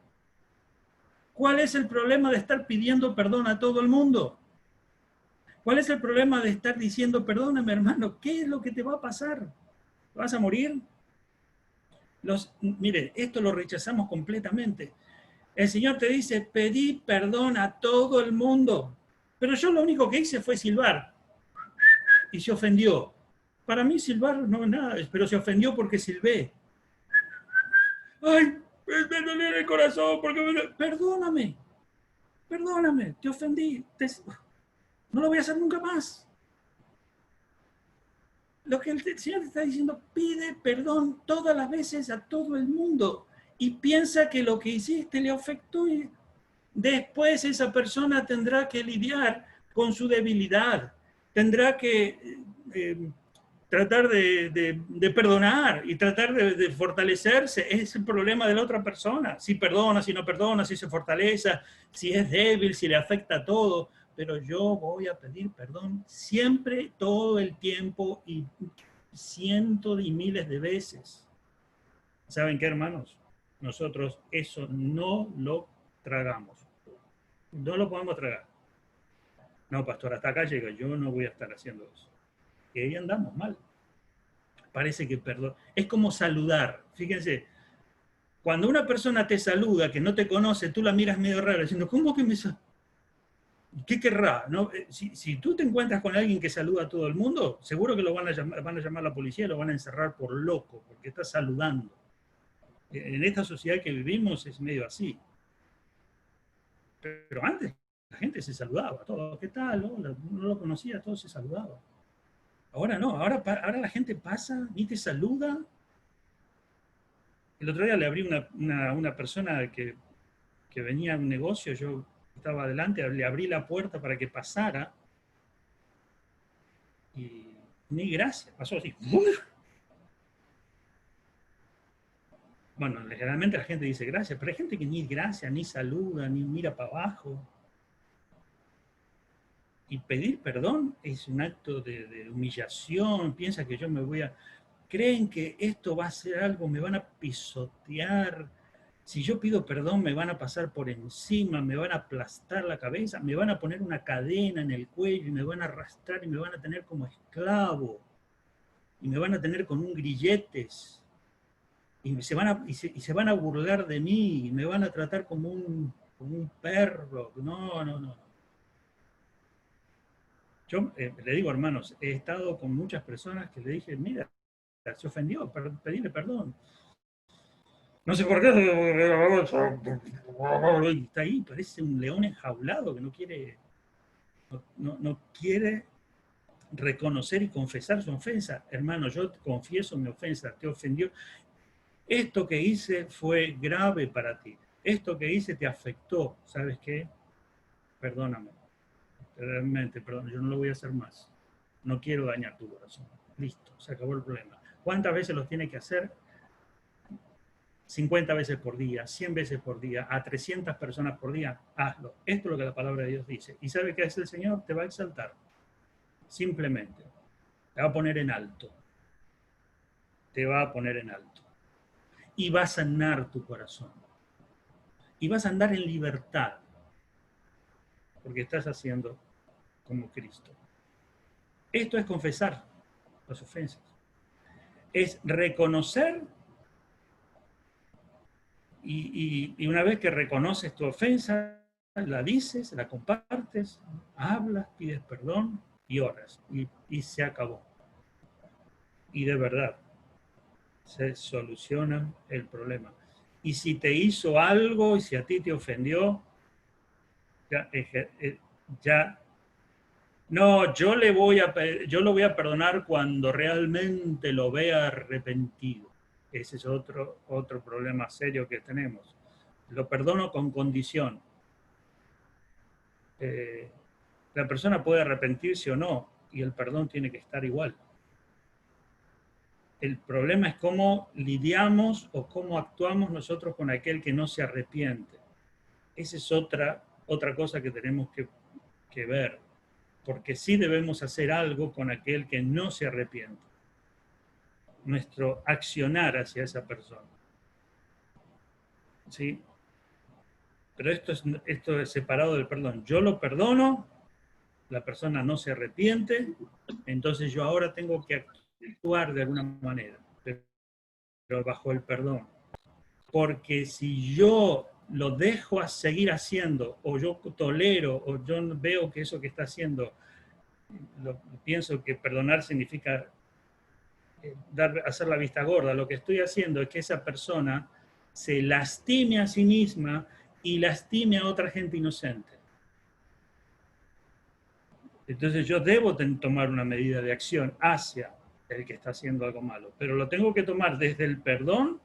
Speaker 1: ¿Cuál es el problema de estar pidiendo perdón a todo el mundo? ¿Cuál es el problema de estar diciendo, perdóname, hermano? ¿Qué es lo que te va a pasar? ¿Vas a morir? Mire, esto lo rechazamos completamente. El Señor te dice, pedí perdón a todo el mundo. Pero yo lo único que hice fue silbar. Y se ofendió. Para mí silbar no es nada, pero se ofendió porque silbé. Ay, me dolió el corazón porque perdóname, te ofendí, no lo voy a hacer nunca más. Lo que el Señor te está diciendo, pide perdón todas las veces a todo el mundo y piensa que lo que hiciste le afectó y después esa persona tendrá que lidiar con su debilidad, tendrá que tratar de perdonar y tratar de fortalecerse. Es el problema de la otra persona. Si perdona, si no perdona, si se fortalece, si es débil, si le afecta a todo. Pero yo voy a pedir perdón siempre, todo el tiempo y cientos y miles de veces. ¿Saben qué, hermanos? Nosotros eso no lo tragamos. No lo podemos tragar. No, pastor, hasta acá llega. Yo no voy a estar haciendo eso. Y ahí andamos mal. Parece que perdón. Es como saludar. Fíjense, cuando una persona te saluda, que no te conoce, tú la miras medio raro, diciendo, ¿cómo que me saluda? ¿Qué querrá? ¿No? Si tú te encuentras con alguien que saluda a todo el mundo, seguro que lo van a llamar a la policía y lo van a encerrar por loco, porque está saludando. En esta sociedad que vivimos es medio así. Pero antes la gente se saludaba, todo, ¿qué tal? No lo conocía, todo se saludaba. Ahora no, ahora la gente pasa, ni te saluda. El otro día le abrí una persona que venía a un negocio, yo estaba adelante, le abrí la puerta para que pasara y ni gracias, pasó así. Bueno, generalmente la gente dice gracias, pero hay gente que ni gracias, ni saluda, ni mira para abajo. Y pedir perdón es un acto de humillación, piensa que yo me voy a... Creen que esto va a ser algo, me van a pisotear. Si yo pido perdón, me van a pasar por encima, me van a aplastar la cabeza, me van a poner una cadena en el cuello y me van a arrastrar y me van a tener como esclavo. Y me van a tener con un grilletes. y se van a burlar de mí, y me van a tratar como un perro. No, no, no. Yo le digo, hermanos, he estado con muchas personas que le dije, mira, se ofendió, pedirle perdón. No sé por qué. Está ahí, parece un león enjaulado que no quiere, no quiere reconocer y confesar su ofensa. Hermano, yo confieso mi ofensa, te ofendió. Esto que hice fue grave para ti. Esto que hice te afectó. ¿Sabes qué? Perdóname. Realmente, perdón, yo no lo voy a hacer más. No quiero dañar tu corazón. Listo, se acabó el problema. ¿Cuántas veces los tiene que hacer? 50 veces por día, 100 veces por día, a 300 personas por día, hazlo. Esto es lo que la palabra de Dios dice. ¿Y sabe qué hace el Señor? Te va a exaltar. Simplemente. Te va a poner en alto. Te va a poner en alto. Y va a sanar tu corazón. Y vas a andar en libertad. Porque estás haciendo como Cristo. Esto es confesar las ofensas. Es reconocer y una vez que reconoces tu ofensa, la dices, la compartes, hablas, pides perdón y oras. Y se acabó. Y de verdad, se soluciona el problema. Y si te hizo algo y si a ti te ofendió, ya no, yo lo voy a perdonar cuando realmente lo vea arrepentido. Ese es otro problema serio que tenemos. Lo perdono con condición. La persona puede arrepentirse o no, y el perdón tiene que estar igual. El problema es cómo lidiamos o cómo actuamos nosotros con aquel que no se arrepiente. Esa es otra cosa que tenemos que ver, porque sí debemos hacer algo con aquel que no se arrepiente. Nuestro accionar hacia esa persona. ¿Sí? Pero esto es separado del perdón. Yo lo perdono, la persona no se arrepiente, entonces yo ahora tengo que actuar de alguna manera, pero bajo el perdón. Porque si yo lo dejo a seguir haciendo, o yo tolero, o yo veo que eso que está haciendo, pienso que perdonar significa hacer la vista gorda. Lo que estoy haciendo es que esa persona se lastime a sí misma y lastime a otra gente inocente. Entonces yo debo tomar una medida de acción hacia el que está haciendo algo malo, pero lo tengo que tomar desde el perdón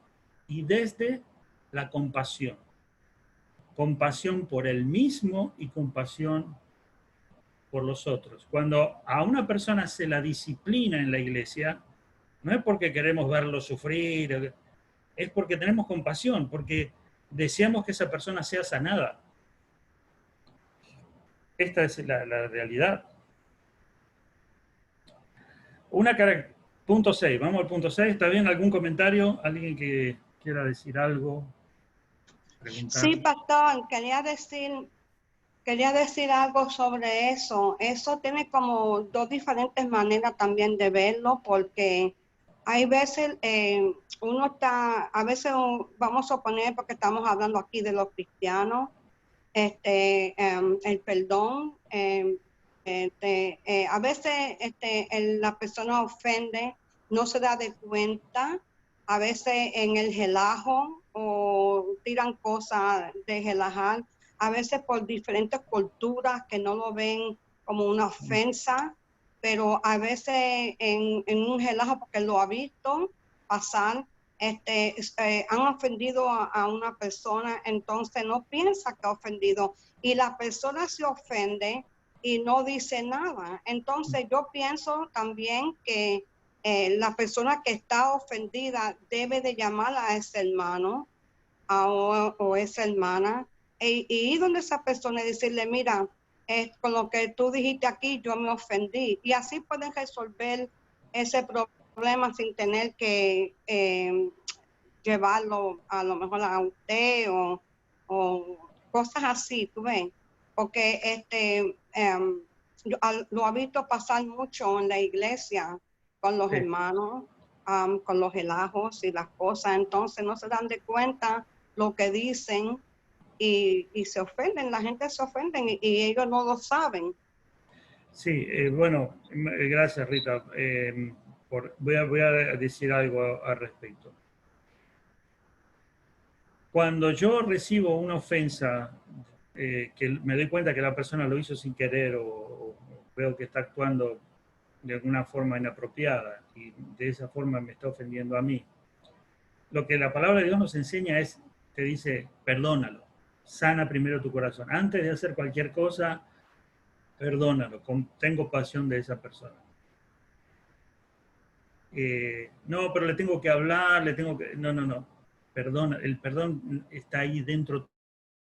Speaker 1: y desde la compasión. Compasión por él mismo y compasión por los otros. Cuando a una persona se la disciplina en la iglesia, no es porque queremos verlo sufrir, es porque tenemos compasión, porque deseamos que esa persona sea sanada. Esta es la realidad. Punto 6, vamos al punto 6. ¿Está bien? ¿Algún comentario? ¿Alguien que quiera decir algo?
Speaker 8: Preguntar. Sí, pastor, quería decir algo sobre eso. Eso tiene como dos diferentes maneras también de verlo, porque hay veces uno está, a veces vamos a suponer, porque estamos hablando aquí de los cristianos, el perdón, a veces la persona ofende, no se da de cuenta, a veces en el relajo o tiran cosas de relajar, a veces por diferentes culturas que no lo ven como una ofensa, pero a veces en un relajo, porque lo ha visto pasar, han ofendido a una persona, entonces no piensa que ha ofendido, y la persona se ofende y no dice nada. Entonces yo pienso también que la persona que está ofendida debe de llamar a ese hermano o esa hermana y ir donde esa persona y decirle, mira, con lo que tú dijiste aquí yo me ofendí, y así pueden resolver ese problema sin tener que llevarlo a lo mejor a usted o cosas así, tú ves, porque lo ha visto pasar mucho en la iglesia con los hermanos, con los relajos y las cosas, entonces no se dan de cuenta lo que dicen y se ofenden, la gente se ofende y ellos no lo saben.
Speaker 1: Sí, bueno, gracias Rita. Voy a decir algo al respecto. Cuando yo recibo una ofensa, que me doy cuenta que la persona lo hizo sin querer o veo que está actuando de alguna forma inapropiada y de esa forma me está ofendiendo a mí, lo que la palabra de Dios nos enseña es, te dice, perdónalo, sana primero tu corazón. Antes de hacer cualquier cosa, perdónalo, tengo pasión de esa persona. No, pero le tengo que hablar, no. Perdona, el perdón está ahí dentro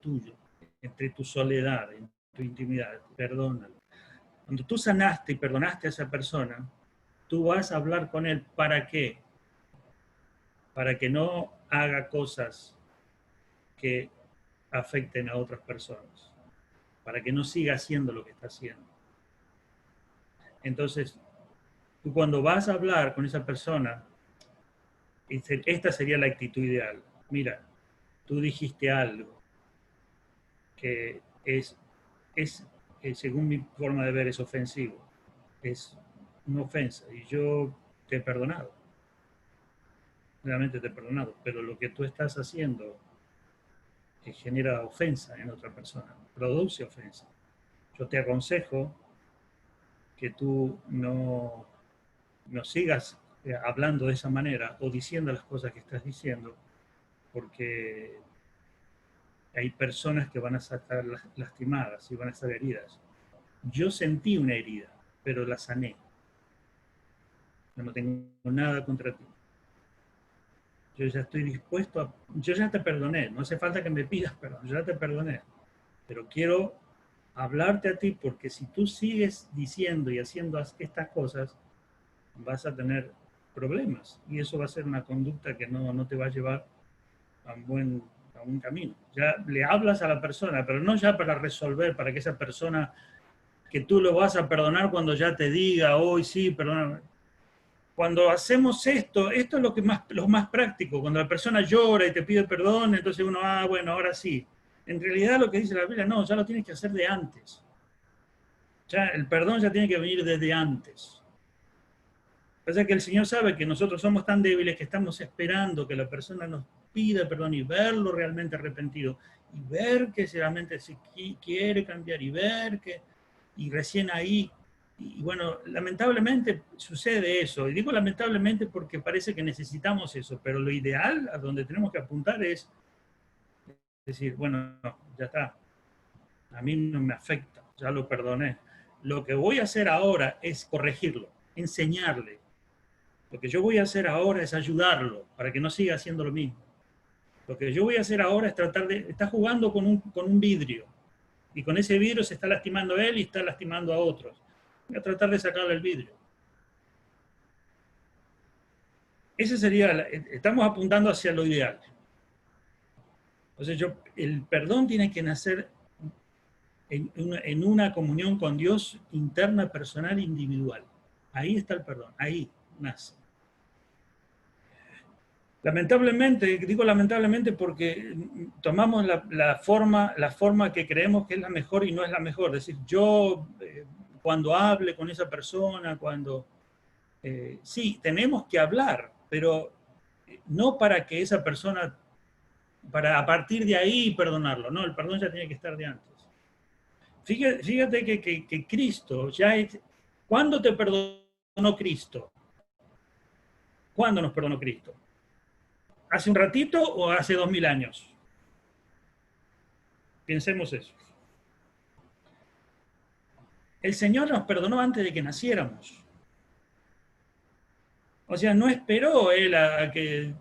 Speaker 1: tuyo, entre tu soledad, en tu intimidad, perdónalo. Cuando tú sanaste y perdonaste a esa persona, tú vas a hablar con él, ¿para qué? Para que no haga cosas que afecten a otras personas, para que no siga haciendo lo que está haciendo. Entonces, tú cuando vas a hablar con esa persona, esta sería la actitud ideal. Mira, tú dijiste algo que es según mi forma de ver, es ofensivo. Es una ofensa y yo te he perdonado. Realmente te he perdonado, pero lo que tú estás haciendo genera ofensa en otra persona, produce ofensa. Yo te aconsejo que tú no sigas hablando de esa manera o diciendo las cosas que estás diciendo, porque hay personas que van a estar lastimadas y van a estar heridas. Yo sentí una herida, pero la sané. Yo no tengo nada contra ti. Yo ya estoy dispuesto yo ya te perdoné, no hace falta que me pidas perdón, yo ya te perdoné. Pero quiero hablarte a ti porque si tú sigues diciendo y haciendo estas cosas, vas a tener problemas y eso va a ser una conducta que no te va a llevar a un camino. Ya le hablas a la persona, pero no ya para resolver, para que esa persona, que tú lo vas a perdonar cuando ya te diga, hoy sí, perdóname. Cuando hacemos esto es lo más práctico. Cuando la persona llora y te pide perdón, entonces uno, bueno, ahora sí. En realidad lo que dice la Biblia, no, ya lo tienes que hacer de antes. Ya el perdón ya tiene que venir desde antes. Pasa que el Señor sabe que nosotros somos tan débiles que estamos esperando que la persona nos pida perdón y verlo realmente arrepentido y ver que realmente se quiere cambiar y recién ahí. Y bueno, lamentablemente sucede eso. Y digo lamentablemente porque parece que necesitamos eso, pero lo ideal a donde tenemos que apuntar es decir, bueno, no, ya está. A mí no me afecta, ya lo perdoné. Lo que voy a hacer ahora es corregirlo, enseñarle. Lo que yo voy a hacer ahora es ayudarlo para que no siga haciendo lo mismo. Lo que yo voy a hacer ahora es está jugando con un vidrio. Y con ese vidrio se está lastimando él y está lastimando a otros. Voy a tratar de sacarle el vidrio. Ese sería, estamos apuntando hacia lo ideal. Entonces el perdón tiene que nacer en una comunión con Dios interna, personal, individual. Ahí está el perdón, ahí nace. Lamentablemente, digo lamentablemente porque tomamos la forma que creemos que es la mejor y no es la mejor. Es decir, yo cuando hable con esa persona, sí, tenemos que hablar, pero no para que esa persona, a partir de ahí perdonarlo. No, el perdón ya tiene que estar de antes. Fíjate que Cristo ya es... ¿Cuándo te perdonó Cristo? ¿Cuándo nos perdonó Cristo? ¿Hace un ratito o hace 2000 años? Pensemos eso. El Señor nos perdonó antes de que naciéramos. O sea, no esperó Él a que,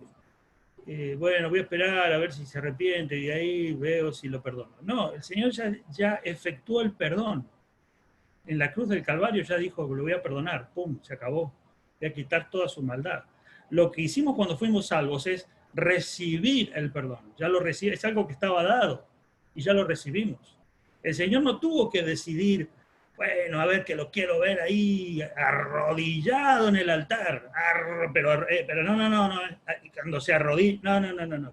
Speaker 1: bueno, voy a esperar a ver si se arrepiente y de ahí veo si lo perdono. No, el Señor ya efectuó el perdón. En la cruz del Calvario ya dijo que lo voy a perdonar. ¡Pum! Se acabó. Voy a quitar toda su maldad. Lo que hicimos cuando fuimos salvos es recibir el perdón. Ya lo es algo que estaba dado y ya lo recibimos. El Señor no tuvo que decidir Bueno, a ver, que lo quiero ver ahí arrodillado en el altar. Pero no. Cuando se arrodille, no.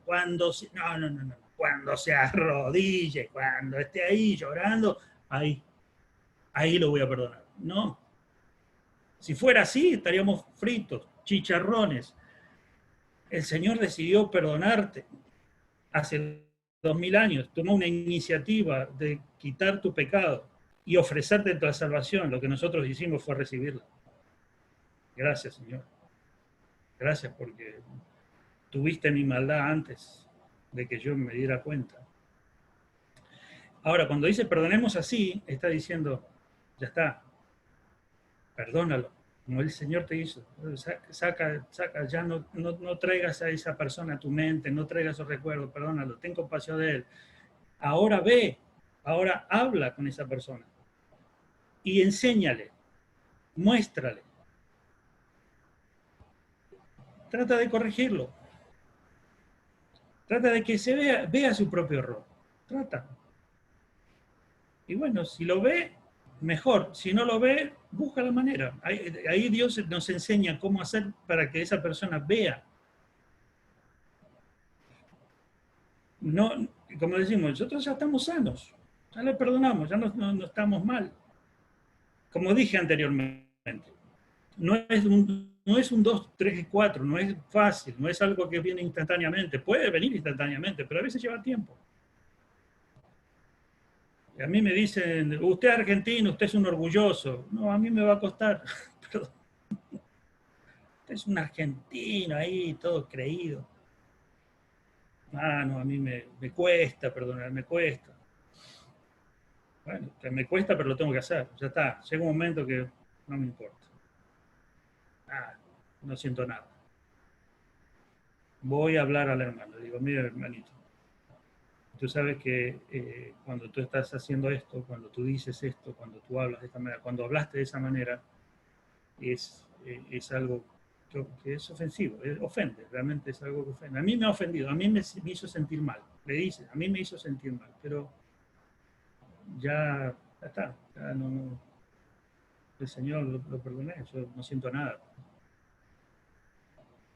Speaker 1: Cuando se arrodille, cuando esté ahí llorando, ahí lo voy a perdonar. No. Si fuera así, estaríamos fritos, chicharrones. El Señor decidió perdonarte hace 2000 años. Tomó una iniciativa de quitar tu pecado y ofrecerte la salvación. Lo que nosotros hicimos fue recibirla. Gracias, Señor. Gracias porque tuviste mi maldad antes de que yo me diera cuenta. Ahora, cuando dice perdonemos así, está diciendo, ya está, perdónalo, como el Señor te hizo. Saca, ya no traigas a esa persona a tu mente, no traigas esos recuerdos, perdónalo, ten compasión de él. Ahora ve, ahora habla con esa persona y enséñale, muéstrale. Trata de corregirlo. Trata de que se vea su propio error. Trata. Y bueno, si lo ve, mejor. Si no lo ve, busca la manera. Ahí Dios nos enseña cómo hacer para que esa persona vea. No, como decimos, nosotros ya estamos sanos. Ya le perdonamos, ya no estamos mal. Como dije anteriormente, no es un 2, 3 y 4, no es fácil, no es algo que viene instantáneamente. Puede venir instantáneamente, pero a veces lleva tiempo. Y a mí me dicen, usted es argentino, usted es un orgulloso. No, a mí me va a costar. Perdón. Usted es un argentino ahí, todo creído. No, a mí me cuesta perdonar, me cuesta. Bueno, que me cuesta, pero lo tengo que hacer. Ya está, llega un momento que no me importa. No siento nada. Voy a hablar al hermano. Digo, mira, hermanito, tú sabes que cuando tú estás haciendo esto, cuando tú dices esto, cuando tú hablas de esta manera, cuando hablaste de esa manera, es algo que es ofensivo, ofende, realmente es algo que ofende. A mí me ha ofendido, a mí me hizo sentir mal. Le dice, a mí me hizo sentir mal, pero ya está, ya no, el Señor lo perdoné, yo no siento nada.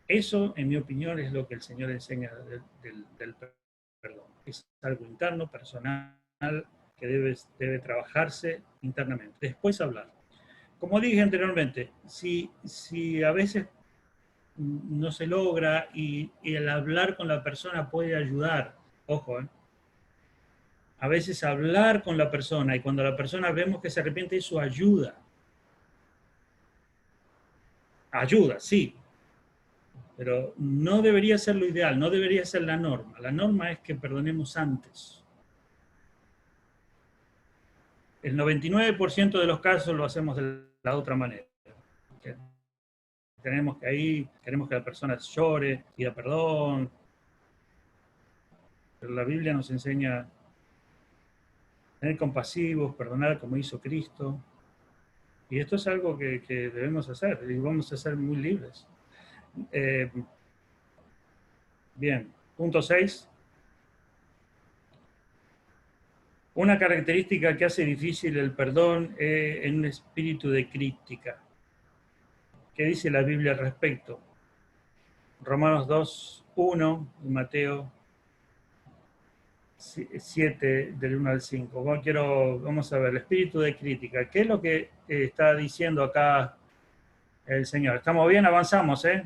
Speaker 1: Eso, en mi opinión, es lo que el Señor enseña del perdón. Es algo interno, personal, que debe trabajarse internamente. Después hablar. Como dije anteriormente, si a veces no se logra y el hablar con la persona puede ayudar, ojo, a veces hablar con la persona y cuando la persona vemos que se arrepiente, eso ayuda. Ayuda, sí, pero no debería ser lo ideal, no debería ser la norma. La norma es que perdonemos antes. El 99% de los casos lo hacemos de la otra manera. Queremos que la persona llore, pida perdón. Pero la Biblia nos enseña a tener compasivos, perdonar como hizo Cristo. Y esto es algo que debemos hacer y vamos a ser muy libres. Bien, punto 6. Una característica que hace difícil el perdón es un espíritu de crítica. ¿Qué dice la Biblia al respecto? Romanos 2:1 y Mateo 7, del 1 al 5. Vamos a ver, el espíritu de crítica. ¿Qué es lo que está diciendo acá el Señor? ¿Estamos bien? Avanzamos, ¿eh?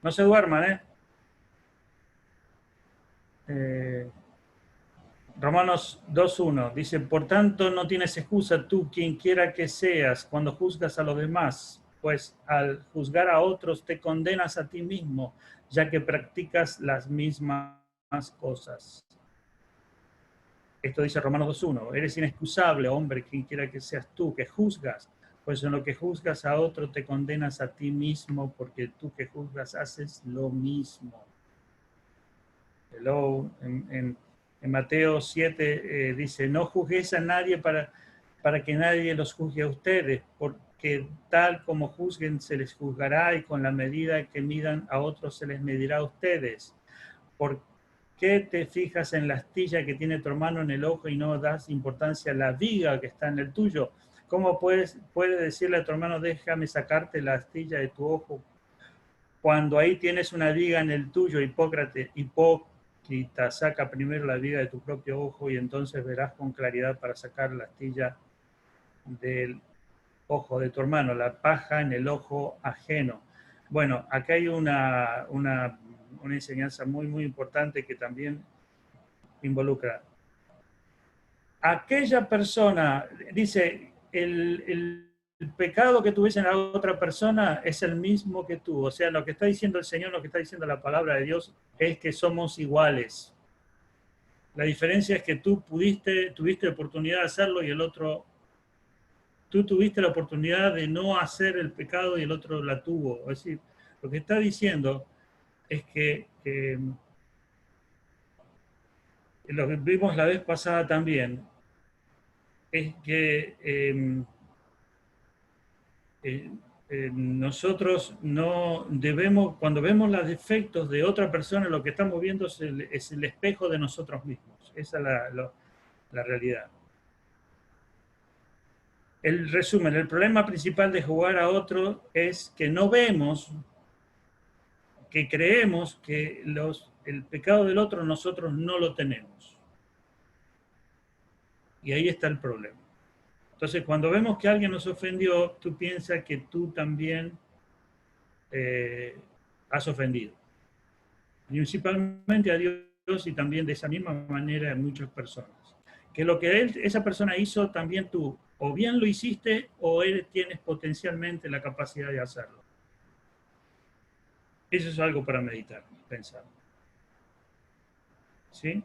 Speaker 1: No se duerman, Romanos 2:1 dice, por tanto no tienes excusa tú, quien quiera que seas, cuando juzgas a los demás, pues al juzgar a otros te condenas a ti mismo, ya que practicas las mismas cosas. Esto dice Romanos 2:1, eres inexcusable, hombre, quien quiera que seas tú, que juzgas, pues en lo que juzgas a otro te condenas a ti mismo, porque tú que juzgas haces lo mismo. Hello, en Mateo 7 dice, no juzguéis a nadie para que nadie los juzgue a ustedes, porque tal como juzguen se les juzgará y con la medida que midan a otros se les medirá a ustedes. ¿Por qué te fijas en la astilla que tiene tu hermano en el ojo y no das importancia a la viga que está en el tuyo? ¿Cómo puede decirle a tu hermano, déjame sacarte la astilla de tu ojo, cuando ahí tienes una viga en el tuyo? Hipócrita, saca primero la viga de tu propio ojo y entonces verás con claridad para sacar la astilla del ojo de tu hermano, la paja en el ojo ajeno. Bueno, acá hay una enseñanza muy, muy importante que también involucra. Aquella persona, dice, el pecado que tuviese en la otra persona es el mismo que tú. O sea, lo que está diciendo el Señor, lo que está diciendo la palabra de Dios, es que somos iguales. La diferencia es que tú tuviste oportunidad de hacerlo y el otro, tú tuviste la oportunidad de no hacer el pecado y el otro la tuvo. Es decir, lo que está diciendo es que lo que vimos la vez pasada también, es que nosotros no debemos, cuando vemos los defectos de otra persona, lo que estamos viendo es el espejo de nosotros mismos. Esa es la realidad. El resumen, el problema principal de jugar a otro es que no vemos, que creemos que el pecado del otro nosotros no lo tenemos. Y ahí está el problema. Entonces, cuando vemos que alguien nos ofendió, tú piensas que tú también has ofendido. Principalmente a Dios y también de esa misma manera a muchas personas. Que lo que esa persona hizo, también tú, o bien lo hiciste, o tienes potencialmente la capacidad de hacerlo. Eso es algo para meditar, pensar. ¿Sí?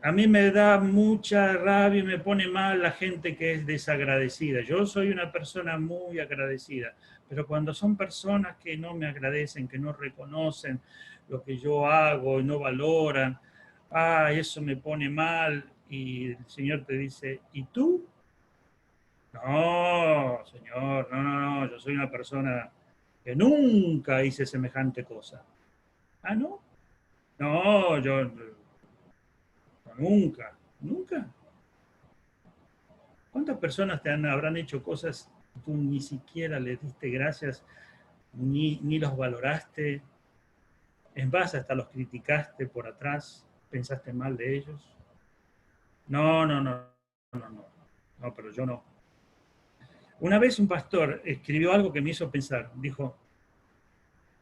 Speaker 1: A mí me da mucha rabia y me pone mal la gente que es desagradecida. Yo soy una persona muy agradecida, pero cuando son personas que no me agradecen, que no reconocen lo que yo hago y no valoran, eso me pone mal. Y el Señor te dice, ¿y tú? No, Señor, no, yo soy una persona que nunca hice semejante cosa. ¿Ah, no? No, yo nunca. ¿Cuántas personas habrán hecho cosas que tú ni siquiera les diste gracias, ni los valoraste? En base hasta los criticaste por atrás, pensaste mal de ellos. No, pero yo no. Una vez un pastor escribió algo que me hizo pensar. Dijo,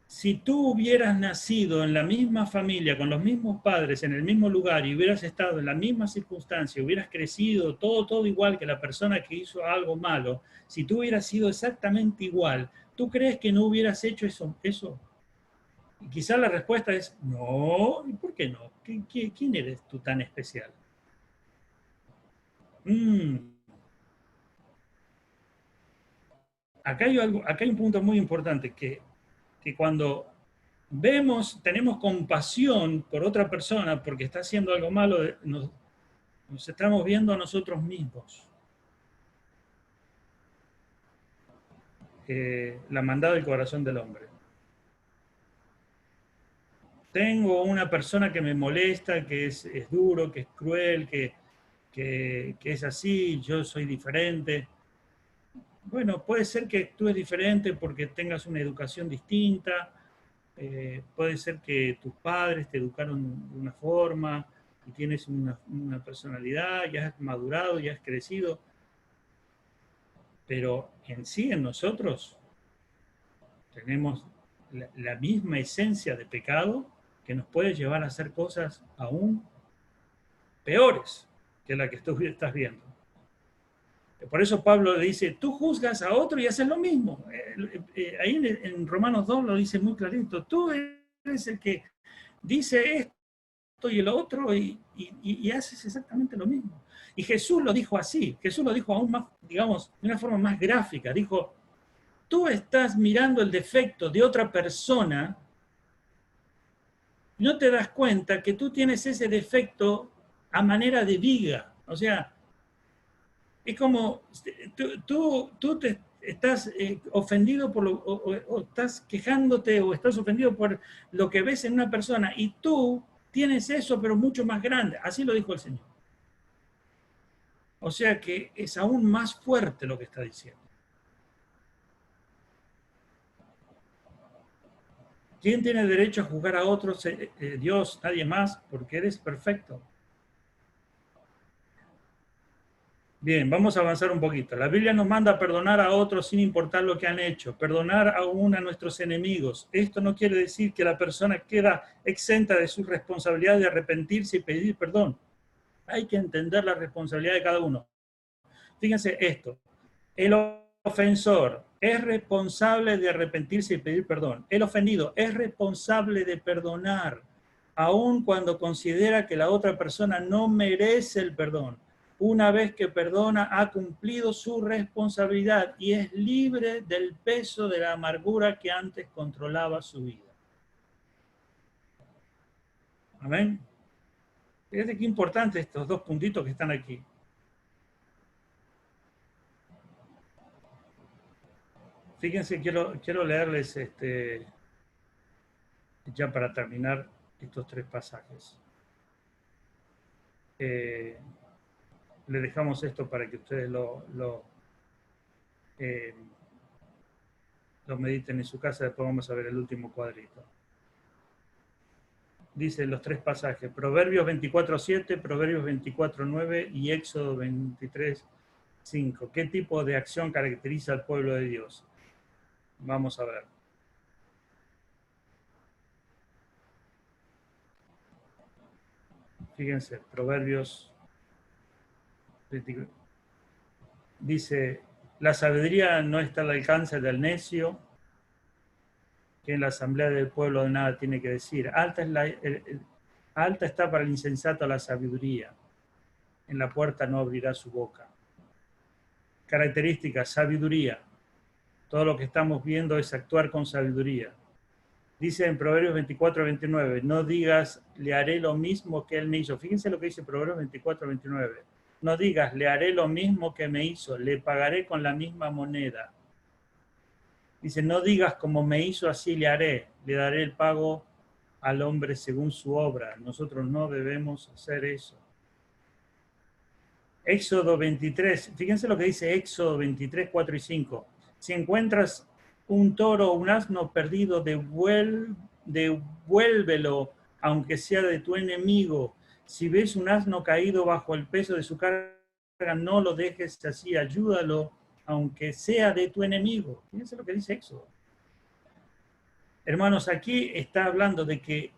Speaker 1: si tú hubieras nacido en la misma familia, con los mismos padres, en el mismo lugar, y hubieras estado en la misma circunstancia, hubieras crecido todo igual que la persona que hizo algo malo, si tú hubieras sido exactamente igual, ¿tú crees que no hubieras hecho eso? Y quizás la respuesta es, no, ¿y por qué no? ¿Quién eres tú tan especial? Acá hay un punto muy importante, que cuando tenemos compasión por otra persona porque está haciendo algo malo, nos estamos viendo a nosotros mismos. La maldad del corazón del hombre. Tengo una persona que me molesta, que es duro, que es cruel, que es así, yo soy diferente. Bueno, puede ser que actúes diferente porque tengas una educación distinta, puede ser que tus padres te educaron de una forma y tienes una personalidad, ya has madurado, ya has crecido, pero en sí, en nosotros, tenemos la misma esencia de pecado que nos puede llevar a hacer cosas aún peores que la que tú estás viendo. Por eso Pablo le dice, tú juzgas a otro y haces lo mismo. Ahí en Romanos 2 lo dice muy clarito, tú eres el que dice esto y el otro y haces exactamente lo mismo. Y Jesús lo dijo así, Jesús lo dijo aún más, digamos, de una forma más gráfica. Dijo, tú estás mirando el defecto de otra persona y no te das cuenta que tú tienes ese defecto a manera de viga. O sea, es como tú te estás ofendido o estás quejándote o estás ofendido por lo que ves en una persona y tú tienes eso pero mucho más grande. Así lo dijo el Señor. O sea que es aún más fuerte lo que está diciendo. ¿Quién tiene derecho a juzgar a otros? Dios, nadie más, porque eres perfecto. Bien, vamos a avanzar un poquito. La Biblia nos manda a perdonar a otros sin importar lo que han hecho, perdonar aún a nuestros enemigos. Esto no quiere decir que la persona queda exenta de su responsabilidad de arrepentirse y pedir perdón. Hay que entender la responsabilidad de cada uno. Fíjense esto, el ofensor es responsable de arrepentirse y pedir perdón. El ofendido es responsable de perdonar, aun cuando considera que la otra persona no merece el perdón. Una vez que perdona, ha cumplido su responsabilidad y es libre del peso de la amargura que antes controlaba su vida. Amén. Fíjate qué importante estos dos puntitos que están aquí. Fíjense, quiero leerles ya para terminar estos tres pasajes. Le dejamos esto para que ustedes lo mediten en su casa, después vamos a ver el último cuadrito. Dice los tres pasajes, Proverbios 24:7, Proverbios 24:9 y Éxodo 23:5. ¿Qué tipo de acción caracteriza al pueblo de Dios? Vamos a ver. Fíjense, Proverbios 24. Dice, la sabiduría no está al alcance del necio, que en la asamblea del pueblo de nada tiene que decir. Alta está para el insensato la sabiduría, en la puerta no abrirá su boca. Características, sabiduría. Todo lo que estamos viendo es actuar con sabiduría. Dice en Proverbios 24:29, no digas, le haré lo mismo que él me hizo. Fíjense lo que dice Proverbios 24:29. No digas, le haré lo mismo que me hizo, le pagaré con la misma moneda. Dice, no digas como me hizo, así le daré el pago al hombre según su obra. Nosotros no debemos hacer eso. Éxodo 23, fíjense lo que dice Éxodo 23, 4 y 5. Si encuentras un toro o un asno perdido, devuélvelo, aunque sea de tu enemigo. Si ves un asno caído bajo el peso de su carga, no lo dejes así, ayúdalo, aunque sea de tu enemigo. Fíjense lo que dice Éxodo. Hermanos, aquí está hablando de que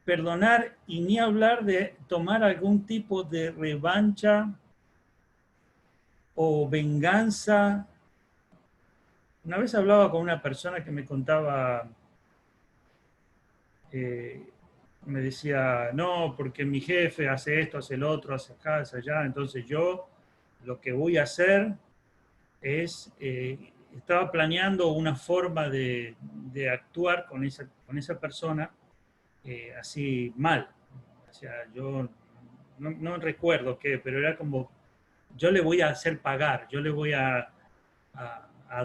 Speaker 1: perdonar y ni hablar de tomar algún tipo de revancha o venganza. Una vez hablaba con una persona que me contaba, me decía, no, porque mi jefe hace esto, hace el otro, hace acá, hace allá, entonces yo lo que voy a hacer es, estaba planeando una forma de actuar con esa persona así mal. O sea, yo no recuerdo qué, pero era como, yo le voy a hacer pagar, yo le voy a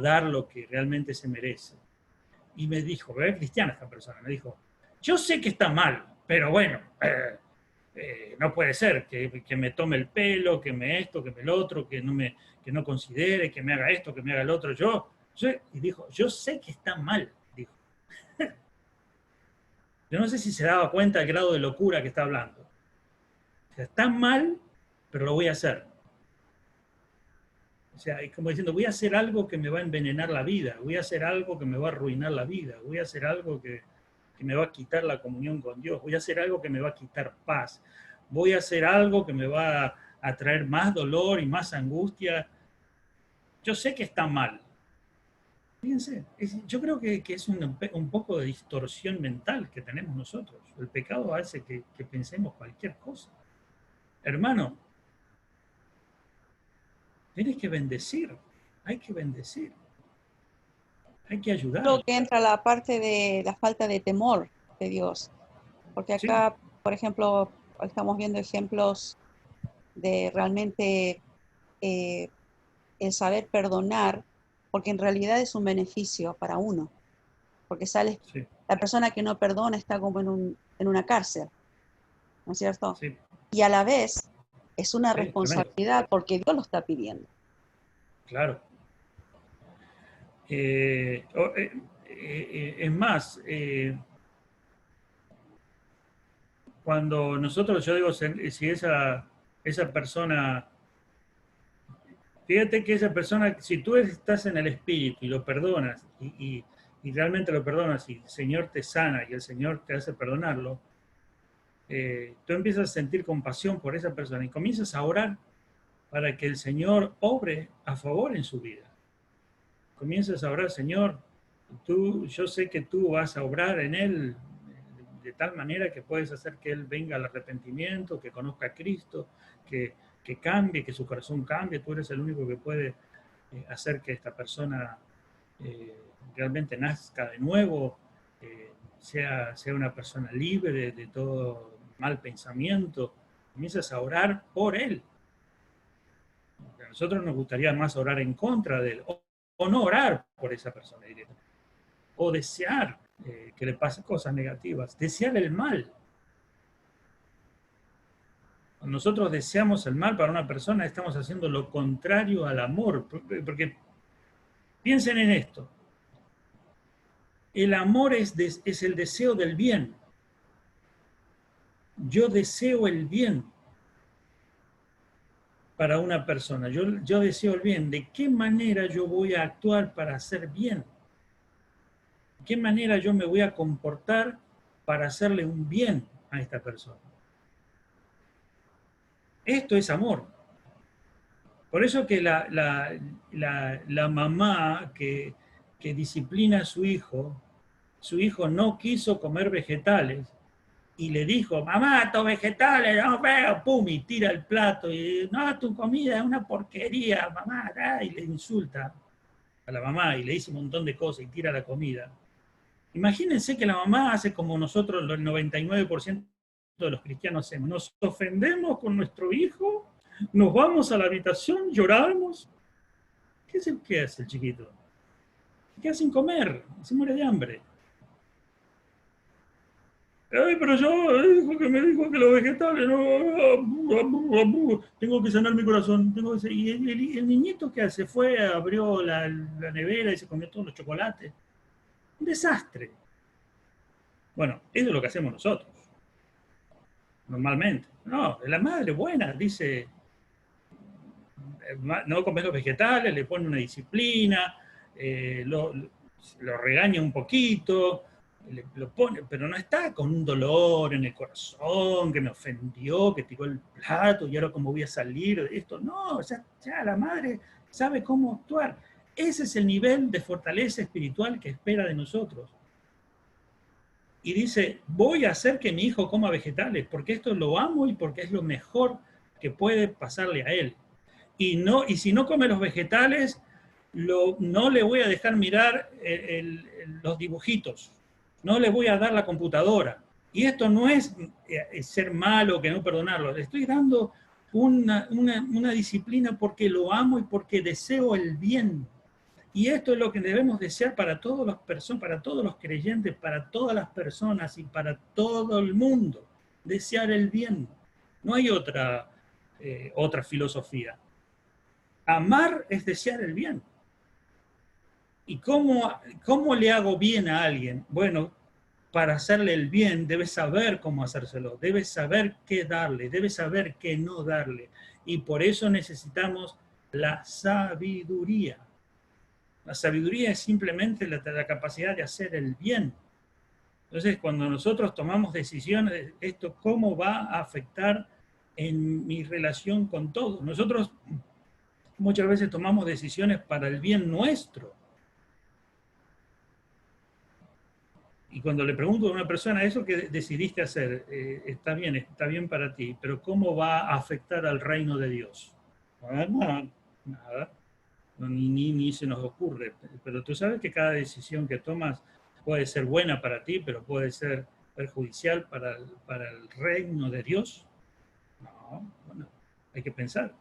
Speaker 1: dar lo que realmente se merece. Y me dijo, es cristiana esta persona, me dijo, yo sé que está mal, pero bueno, no puede ser que me tome el pelo, que me esto, que me el otro, que no considere, que me haga esto, que me haga el otro. Y dijo, yo sé que está mal, dijo. Yo no sé si se daba cuenta del grado de locura que está hablando. O sea, está mal, pero lo voy a hacer. O sea, es como diciendo, voy a hacer algo que me va a envenenar la vida, voy a hacer algo que me va a arruinar la vida, voy a hacer algo que me va a quitar la comunión con Dios, voy a hacer algo que me va a quitar paz, voy a hacer algo que me va a traer más dolor y más angustia. Yo sé que está mal. Fíjense, yo creo que es un poco de distorsión mental que tenemos nosotros. El pecado hace que pensemos cualquier cosa. Hermano, tienes que bendecir, hay que bendecir, hay que ayudar.
Speaker 2: Creo que entra la parte de la falta de temor de Dios, porque acá, sí, por ejemplo, estamos viendo ejemplos de realmente el saber perdonar, porque en realidad es un beneficio para uno, porque sale, sí, la persona que no perdona está como en una cárcel, ¿no es cierto? Sí. Y a la vez Es una
Speaker 1: Sí,
Speaker 2: responsabilidad porque Dios lo está pidiendo.
Speaker 1: claro. Es más, cuando nosotros, yo digo, si esa persona, fíjate que esa persona, si tú estás en el Espíritu y lo perdonas, y realmente lo perdonas, y el Señor te sana y el Señor te hace perdonarlo, tú empiezas a sentir compasión por esa persona y comienzas a orar para que el Señor obre a favor en su vida. Comienzas a orar, Señor, yo sé que tú vas a obrar en él de tal manera que puedes hacer que él venga al arrepentimiento, que conozca a Cristo, que cambie, que su corazón cambie. Tú eres el único que puede hacer que esta persona realmente nazca de nuevo, sea una persona libre de todo mal pensamiento. Comienzas a orar por él. A nosotros nos gustaría más orar en contra de él, o no orar por esa persona directamente, o desear que le pasen cosas negativas, desear el mal. Cuando nosotros deseamos el mal para una persona, estamos haciendo lo contrario al amor, porque piensen en esto. El amor es el deseo del bien. Yo deseo el bien para una persona. Yo deseo el bien. ¿De qué manera yo voy a actuar para hacer bien? ¿De qué manera yo me voy a comportar para hacerle un bien a esta persona? Esto es amor. Por eso que la mamá que disciplina a su hijo no quiso comer vegetales y le dijo, mamá, estos vegetales, no veo, pum, y tira el plato, y no, tu comida es una porquería, mamá, y le insulta a la mamá y le dice un montón de cosas y tira la comida. Imagínense que la mamá hace como nosotros, el 99% de los cristianos hacemos, nos ofendemos con nuestro hijo, nos vamos a la habitación, lloramos. ¿Qué hace el chiquito? Se queda sin comer, se muere de hambre. Ay, pero yo me dijo que los vegetales no. Tengo que sanar mi corazón. Y el niñito que hace fue, abrió la nevera y se comió todos los chocolates. Un desastre. Bueno, eso es lo que hacemos nosotros, normalmente. No, la madre buena dice, no comes los vegetales, le pone una disciplina, lo regaña un poquito, lo pone, pero no está con un dolor en el corazón, que me ofendió, que tiró el plato y ahora cómo voy a salir de esto. No, ya la madre sabe cómo actuar. Ese es el nivel de fortaleza espiritual que espera de nosotros. Y dice, voy a hacer que mi hijo coma vegetales, porque esto lo amo y porque es lo mejor que puede pasarle a él. Y si no come los vegetales, no le voy a dejar mirar los dibujitos, no le voy a dar la computadora. Y esto no es ser malo, que no perdonarlo, le estoy dando una disciplina porque lo amo y porque deseo el bien. Y esto es lo que debemos desear para todas las personas, para todos los creyentes, para todas las personas y para todo el mundo. Desear el bien. No hay otra filosofía. Amar es desear el bien. ¿Y cómo le hago bien a alguien? Bueno, para hacerle el bien debes saber cómo hacérselo, debes saber qué darle, debes saber qué no darle. Y por eso necesitamos la sabiduría. La sabiduría es simplemente la capacidad de hacer el bien. Entonces, cuando nosotros tomamos decisiones, esto cómo va a afectar en mi relación con todos. Nosotros muchas veces tomamos decisiones para el bien nuestro. Y cuando le pregunto a una persona, eso que decidiste hacer, está bien para ti, pero ¿cómo va a afectar al reino de Dios? Nada. Ni se nos ocurre. Pero tú sabes que cada decisión que tomas puede ser buena para ti, pero puede ser perjudicial para el reino de Dios. No, bueno, hay que pensar.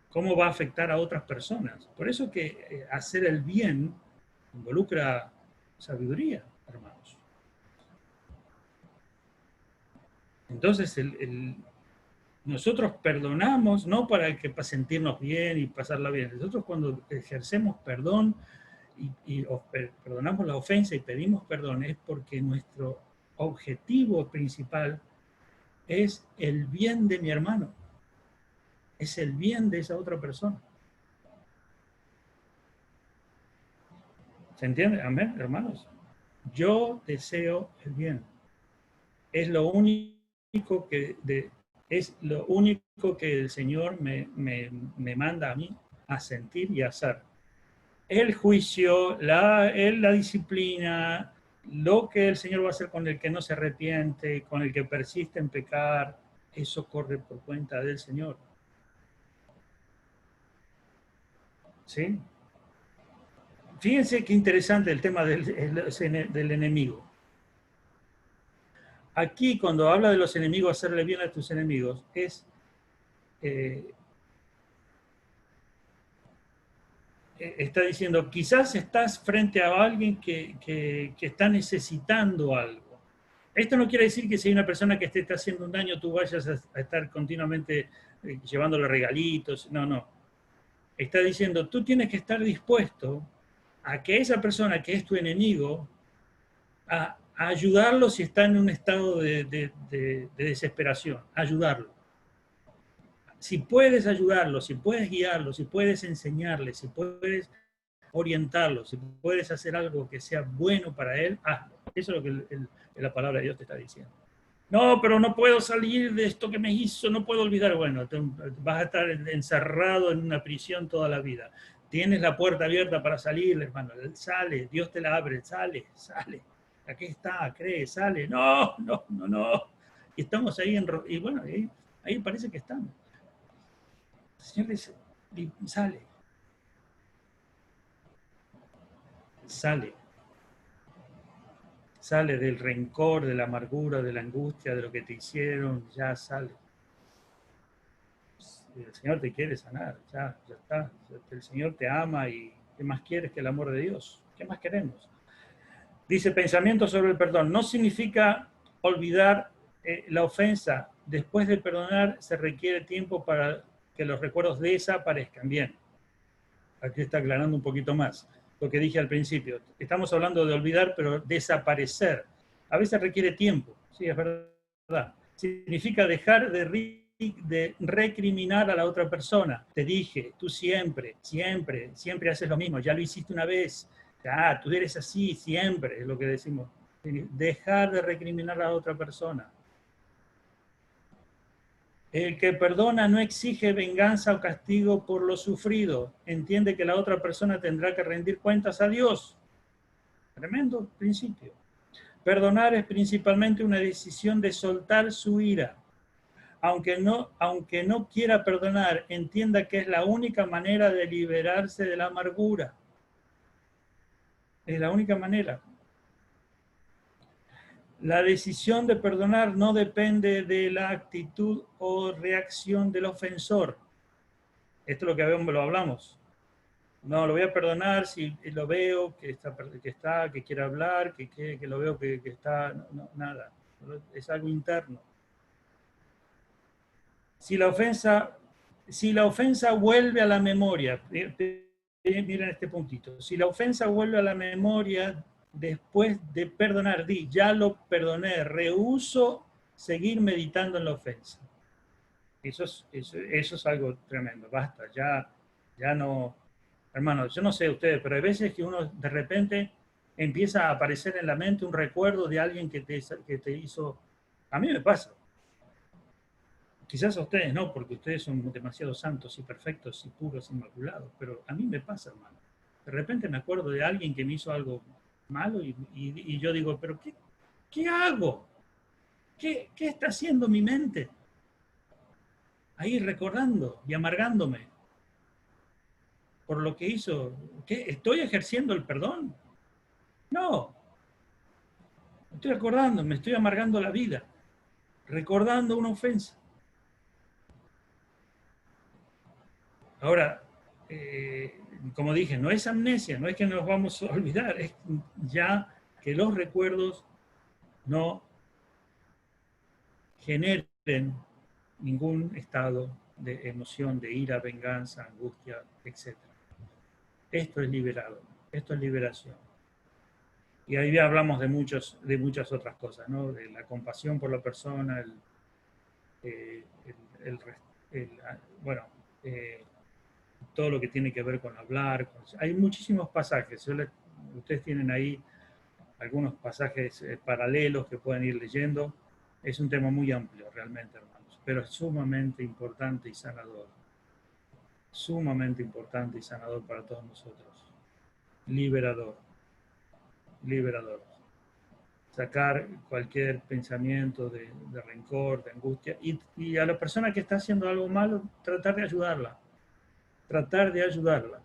Speaker 1: ¿Cómo va a afectar a otras personas? Por eso que hacer el bien involucra sabiduría, hermanos. Entonces, Nosotros perdonamos no para sentirnos bien y pasarla bien. Nosotros cuando ejercemos perdón perdonamos la ofensa y pedimos perdón es porque nuestro objetivo principal es el bien de mi hermano. Es el bien de esa otra persona. ¿Se entiende? Amén, hermanos. Yo deseo el bien. Es lo único que el Señor me manda a mí a sentir y a hacer. El juicio, la disciplina, lo que el Señor va a hacer con el que no se arrepiente, con el que persiste en pecar, eso corre por cuenta del Señor. ¿Sí? Fíjense qué interesante el tema del enemigo. Aquí, cuando habla de los enemigos, hacerle bien a tus enemigos, está diciendo, quizás estás frente a alguien que está necesitando algo. Esto no quiere decir que si hay una persona que te está haciendo un daño, tú vayas a estar continuamente llevándole regalitos. No, no. Está diciendo, tú tienes que estar dispuesto a que esa persona que es tu enemigo, a ayudarlo si está en un estado de desesperación, ayudarlo. Si puedes ayudarlo, si puedes guiarlo, si puedes enseñarle, si puedes orientarlo, si puedes hacer algo que sea bueno para él, hazlo. Eso es lo que la palabra de Dios te está diciendo. No, pero no puedo salir de esto que me hizo, no puedo olvidar. Bueno, vas a estar encerrado en una prisión toda la vida. Tienes la puerta abierta para salir, hermano. Sale, Dios te la abre, sale. Aquí está, cree, sale. No. Y estamos ahí, y bueno, ahí parece que estamos. El Señor dice, sale del rencor, de la amargura, de la angustia, de lo que te hicieron, ya sale. El Señor te quiere sanar, ya está. El Señor te ama y ¿qué más quieres que el amor de Dios? ¿Qué más queremos? Dice, pensamiento sobre el perdón. No significa olvidar la ofensa. Después de perdonar se requiere tiempo para que los recuerdos desaparezcan. Bien, aquí está aclarando un poquito más lo que dije al principio. Estamos hablando de olvidar, pero desaparecer. A veces requiere tiempo, sí, es verdad. Significa dejar de recriminar a la otra persona. Te dije, tú siempre haces lo mismo, ya lo hiciste una vez, tú eres así, siempre, es lo que decimos. Dejar de recriminar a la otra persona. El que perdona no exige venganza o castigo por lo sufrido. Entiende que la otra persona tendrá que rendir cuentas a Dios. Tremendo principio. Perdonar es principalmente una decisión de soltar su ira. Aunque no quiera perdonar, entienda que es la única manera de liberarse de la amargura. Es la única manera. La decisión de perdonar no depende de la actitud o reacción del ofensor. Esto es lo que lo hablamos. No, lo voy a perdonar si lo veo que quiere hablar, que lo veo que está, no, nada. Es algo interno. Si la ofensa vuelve a la memoria, miren este puntito, si la ofensa vuelve a la memoria después de perdonar, ya lo perdoné, rehúso seguir meditando en la ofensa. Eso es algo tremendo, basta, ya no, hermanos, yo no sé ustedes, pero hay veces que uno de repente empieza a aparecer en la mente un recuerdo de alguien que te hizo, a mí me pasa. Quizás a ustedes no, porque ustedes son demasiado santos y perfectos y puros, inmaculados, pero a mí me pasa, hermano. De repente me acuerdo de alguien que me hizo algo malo y yo digo, pero ¿qué hago? ¿Qué está haciendo mi mente? Ahí recordando y amargándome por lo que hizo. ¿Qué? ¿Estoy ejerciendo el perdón? No. Estoy acordando, me estoy amargando la vida, recordando una ofensa. Ahora, como dije, no es amnesia, no es que nos vamos a olvidar, es ya que los recuerdos no generen ningún estado de emoción, de ira, venganza, angustia, etc. Esto es liberado, esto es liberación. Y ahí hablamos de muchas otras cosas, ¿no? De la compasión por la persona, bueno, todo lo que tiene que ver con hablar. Hay muchísimos pasajes. Ustedes tienen ahí algunos pasajes paralelos que pueden ir leyendo. Es un tema muy amplio realmente, hermanos, pero es sumamente importante y sanador. Sumamente importante y sanador para todos nosotros. Liberador. Liberador. Sacar cualquier pensamiento de rencor, de angustia, y a la persona que está haciendo algo malo, tratar de ayudarla. Tratar de ayudarla.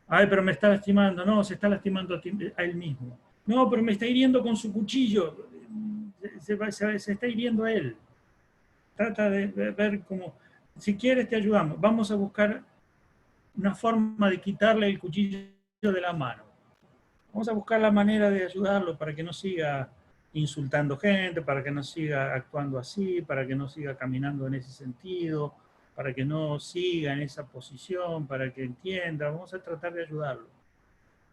Speaker 1: Ay, pero me está lastimando. No, se está lastimando a él mismo. No, pero me está hiriendo con su cuchillo. Se está hiriendo a él. Trata de ver cómo, si quieres te ayudamos. Vamos a buscar una forma de quitarle el cuchillo de la mano. Vamos a buscar la manera de ayudarlo para que no siga insultando gente, para que no siga actuando así, para que no siga caminando en ese sentido, para que no siga en esa posición, para que entienda. Vamos a tratar de ayudarlo.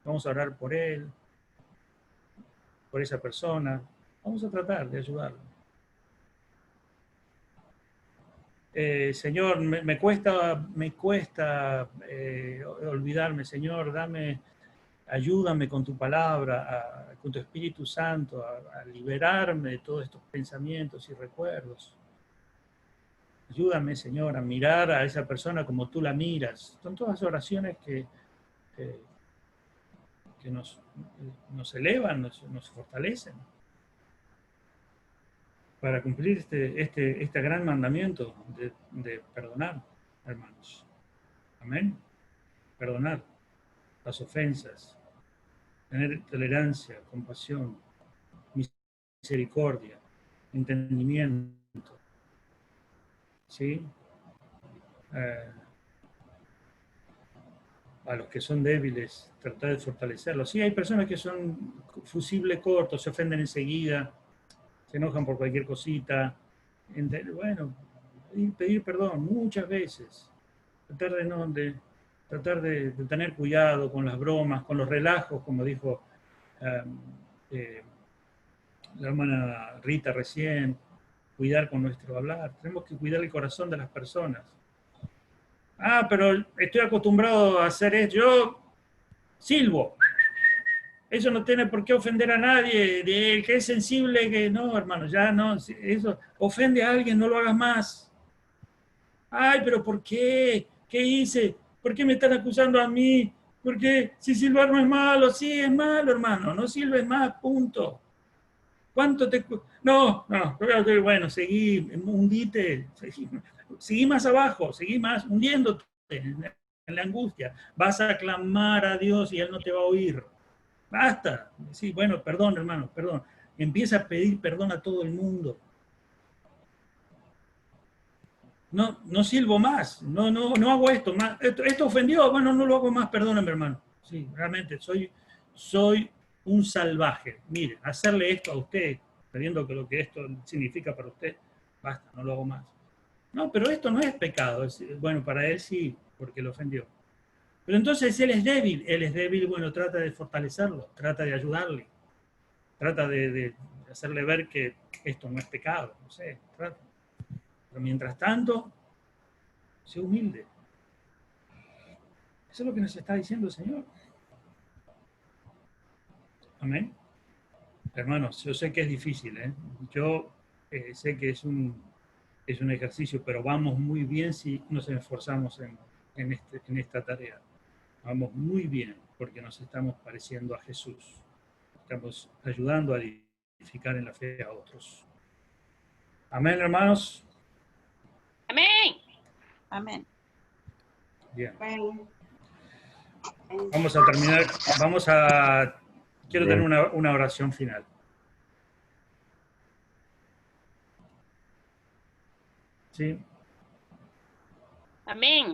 Speaker 1: Vamos a orar por él, por esa persona. Vamos a tratar de ayudarlo. Señor, me cuesta olvidarme, Señor, ayúdame con tu palabra, con tu Espíritu Santo, a liberarme de todos estos pensamientos y recuerdos. Ayúdame, Señor, a mirar a esa persona como tú la miras. Son todas oraciones que nos elevan, nos fortalecen para cumplir este gran mandamiento de perdonar, hermanos. Amén. Perdonar las ofensas, tener tolerancia, compasión, misericordia, entendimiento. ¿Sí? A los que son débiles, tratar de fortalecerlos. Sí, hay personas que son fusible corto, se ofenden enseguida, se enojan por cualquier cosita. Bueno, pedir perdón muchas veces. Tratar de tener cuidado con las bromas, con los relajos, como dijo la hermana Rita recién, cuidar con nuestro hablar. Tenemos que cuidar el corazón de las personas. Ah, pero estoy acostumbrado a hacer esto. Yo silbo. Eso no tiene por qué ofender a nadie. El que es sensible, que no, hermano, ya no. Eso ofende a alguien, no lo hagas más. Ay, pero ¿por qué? ¿Qué hice? ¿Por qué me están acusando a mí? ¿Por qué? Si silbar no es malo. Sí, es malo, hermano. No silbes más, punto. ¿Cuánto te...? No, bueno, seguí, hundite. Seguí más abajo, seguí más hundiéndote en la angustia. Vas a clamar a Dios y Él no te va a oír. Basta. Sí, bueno, perdón, hermano, perdón. Empieza a pedir perdón a todo el mundo. No silbo más, no hago esto más. Esto ofendió, bueno, no lo hago más, perdóname, hermano. Sí, realmente, soy un salvaje. Mire, hacerle esto a usted, sabiendo que lo que esto significa para usted, basta, no lo hago más. No, pero esto no es pecado. Bueno, para él sí, porque lo ofendió. Pero entonces él es débil, bueno, trata de fortalecerlo, trata de ayudarle, trata de hacerle ver que esto no es pecado, no sé, trata. Pero mientras tanto, sé humilde. Eso es lo que nos está diciendo el Señor. Amén. Hermanos, yo sé que es difícil, ¿eh? Yo sé que es un ejercicio, pero vamos muy bien si nos esforzamos en esta tarea. Vamos muy bien porque nos estamos pareciendo a Jesús. Estamos ayudando a edificar en la fe a otros. Amén, hermanos.
Speaker 6: Amén.
Speaker 2: Amén.
Speaker 1: Bien.
Speaker 8: Bueno,
Speaker 1: Vamos a terminar. Quiero tener una oración final. ¿Sí?
Speaker 6: Amén.